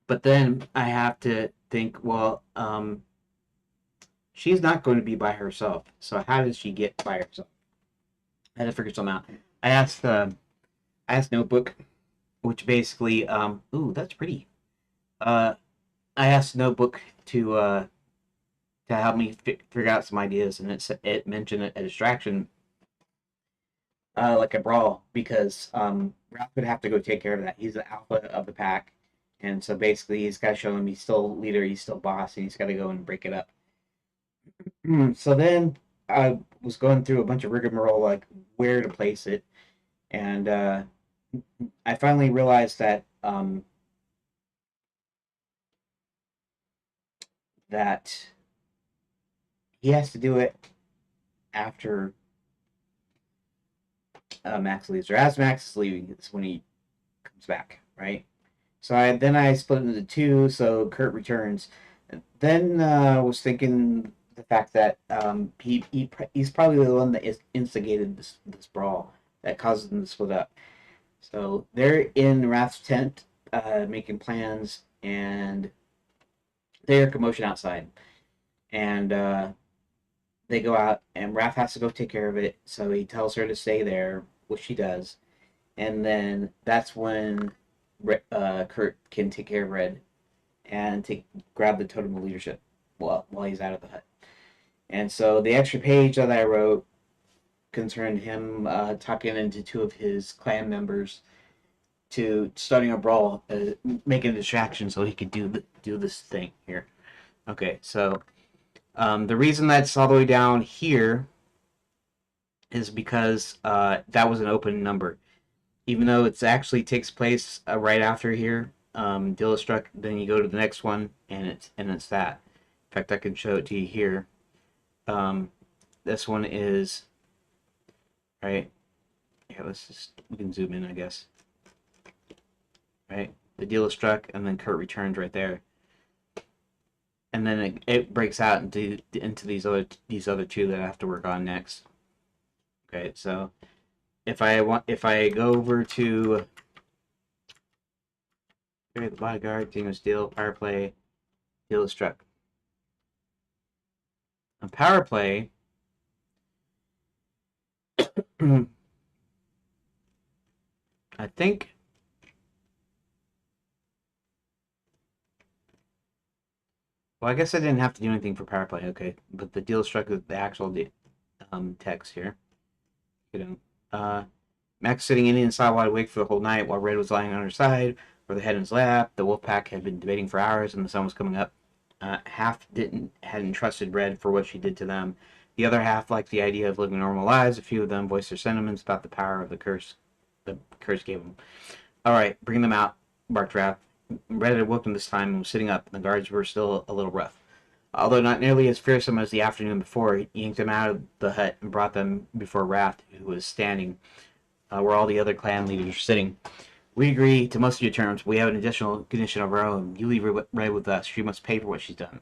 But then I have to think, well, she's not going to be by herself. So how does she get by herself? I had to figure something out. I asked Notebook, which basically, ooh, that's pretty. Uh, I asked Notebook to help me figure out some ideas, and it mentioned a distraction, like a brawl, because Ralph would have to go take care of that. He's the alpha of the pack, and so basically he's got to show him he's still leader, he's still boss, and he's got to go and break it up. So then I was going through a bunch of rigmarole, like where to place it, and I finally realized that he has to do it after Max leaves, or as Max is leaving, it's when he comes back, right? So then I split it into two, so Kurt returns. Then was thinking the fact that he's probably the one that instigated this brawl that causes them to split up. So they're in Wrath's tent, making plans, and they hear commotion outside, and they go out, and Wrath has to go take care of it. So he tells her to stay there, which she does, and then that's when Kurt can take care of Red and grab the totem of leadership while he's out of the hut. And so the extra page that I wrote concerned him talking into two of his clan members to starting a brawl, making a distraction so he could do this thing here. Okay, so the reason that's all the way down here is because that was an open number. Even though it actually takes place right after here, deal struck. Then you go to the next one, and it's that. In fact, I can show it to you here. This one is right. Yeah, we can zoom in, I guess. Right, the deal is struck, and then Kurt returns right there, and then it breaks out into these other two that I have to work on next. Okay, so if I go over to the bodyguard, team of steel, power play, deal is struck. On power play, I think well, I guess I didn't have to do anything for power play, okay, but the deal struck with the actual text here. You know, Max sitting Indian style wide awake for the whole night while Red was lying on her side, with her head in his lap. The wolf pack had been debating for hours, and the sun was coming up. Half hadn't trusted Red for what she did to them. The other half liked the idea of living normal lives. A few of them voiced their sentiments about the power of the curse gave them. All right, bring them out, barked Raph. Red had woken this time and was sitting up. The guards were still a little rough. Although not nearly as fearsome as the afternoon before, he yanked them out of the hut and brought them before Wrath, who was standing. where all the other clan leaders are sitting. We agree to most of your terms. We have an additional condition of our own. You leave Red with us. She must pay for what she's done.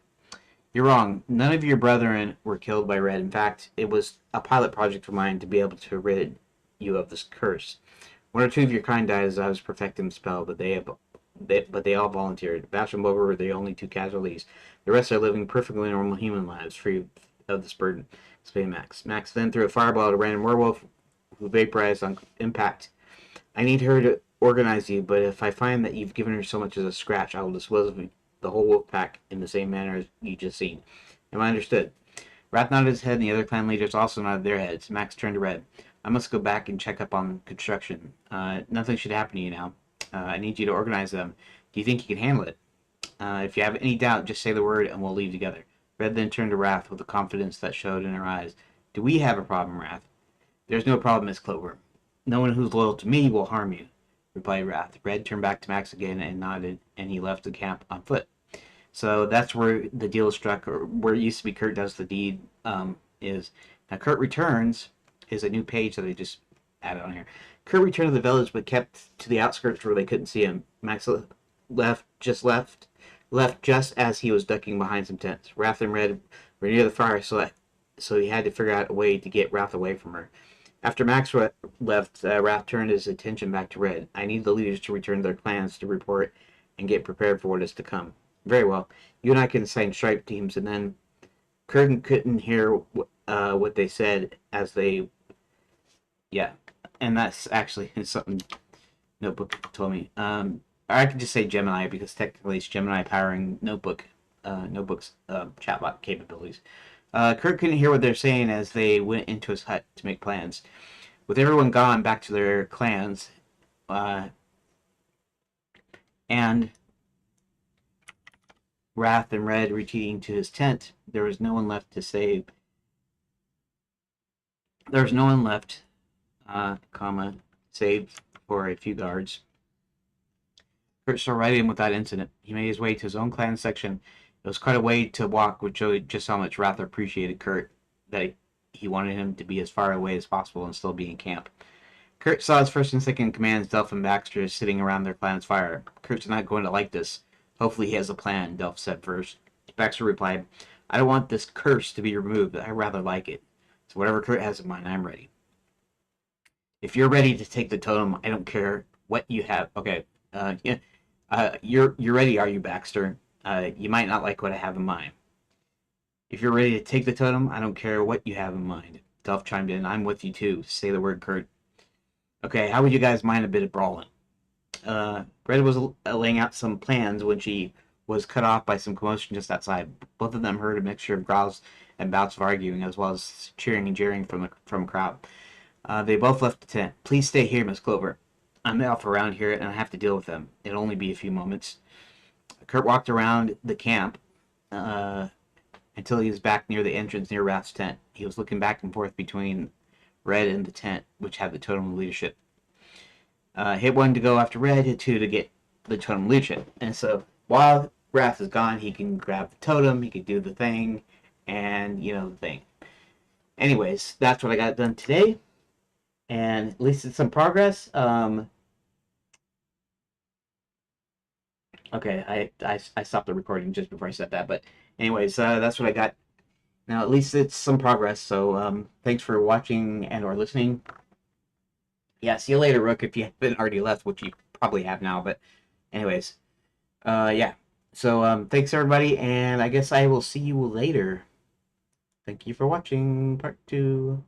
You're wrong. None of your brethren were killed by Red. In fact, it was a pilot project of mine to be able to rid you of this curse. One or two of your kind died as I was perfecting the spell, but they all volunteered. Bash and Bober were the only two casualties. The rest are living perfectly normal human lives, free of this burden, explained Max. Max then threw a fireball at a random werewolf who vaporized on impact. I need her to organize you, but if I find that you've given her so much as a scratch, I will dispose of the whole wolf pack in the same manner as you just seen. Am I understood? Wrath nodded his head, and the other clan leaders also nodded their heads. Max turned to Red. I must go back and check up on construction. Nothing should happen to you now. I need you to organize them. Do you think you can handle it? If you have any doubt, just say the word and we'll leave together. Red then turned to Wrath with a confidence that showed in her eyes. Do we have a problem, Wrath? There's no problem, Miss Clover. No one who's loyal to me will harm you, replied Wrath. Red turned back to Max again and nodded, and he left the camp on foot. So that's where the deal is struck, or where it used to be Kurt does the deed, is. Now Kurt returns is a new page that I just added on here. Kurt returned to the village but kept to the outskirts where they couldn't see him. Max left just as he was ducking behind some tents. Wrath and Red were near the fire, so he had to figure out a way to get Wrath away from her. After Max left, Wrath turned his attention back to Red. I need the leaders to return to their clans to report and get prepared for what is to come. Very well. You and I can assign stripe teams, and then Curtin couldn't hear what they said as they... Yeah, and that's actually something Notebook told me. I could just say Gemini because technically it's Gemini powering Notebook's chatbot capabilities. Kurt couldn't hear what they're saying as they went into his hut to make plans. With everyone gone back to their clans, and Wrath and Red retreating to his tent, there was no one left to save. There was no one left, save for a few guards. Kurt started right in without incident. He made his way to his own clan section. It was quite a way to walk, which showed just how much Wrath appreciated Kurt, that he wanted him to be as far away as possible and still be in camp. Kurt saw his first and second commands, Delph and Baxter, sitting around their clan's fire. Kurt's not going to like this. Hopefully he has a plan, Delph said first. Baxter replied, I don't want this curse to be removed. I rather like it. So whatever Kurt has in mind, I'm ready. If you're ready to take the totem, I don't care what you have. Okay. You're ready, are you, Baxter? You might not like what I have in mind. If you're ready to take the totem, I don't care what you have in mind. Delph chimed in. I'm with you too. Say the word, Kurt. Okay, how would you guys mind a bit of brawling? Red was laying out some plans when she was cut off by some commotion just outside. Both of them heard a mixture of growls and bouts of arguing, as well as cheering and jeering from a crowd. They both left the tent. Please stay here, Miss Clover. I'm off around here, and I have to deal with them. It'll only be a few moments. Kurt walked around the camp until he was back near the entrance near Wrath's tent. He was looking back and forth between Red and the tent, which had the totem of leadership. Hit one to go after Red, hit two to get the totem leadership. And so while Wrath is gone, he can grab the totem, he can do the thing, and the thing. Anyways, that's what I got done today. And at least it's some progress. Okay, I stopped the recording just before I said that, but anyways, that's what I got. Now, at least it's some progress, so thanks for watching and or listening. Yeah, see you later, Rook, if you haven't already left, which you probably have now, but anyways, yeah. So, thanks, everybody, and I guess I will see you later. Thank you for watching part 2.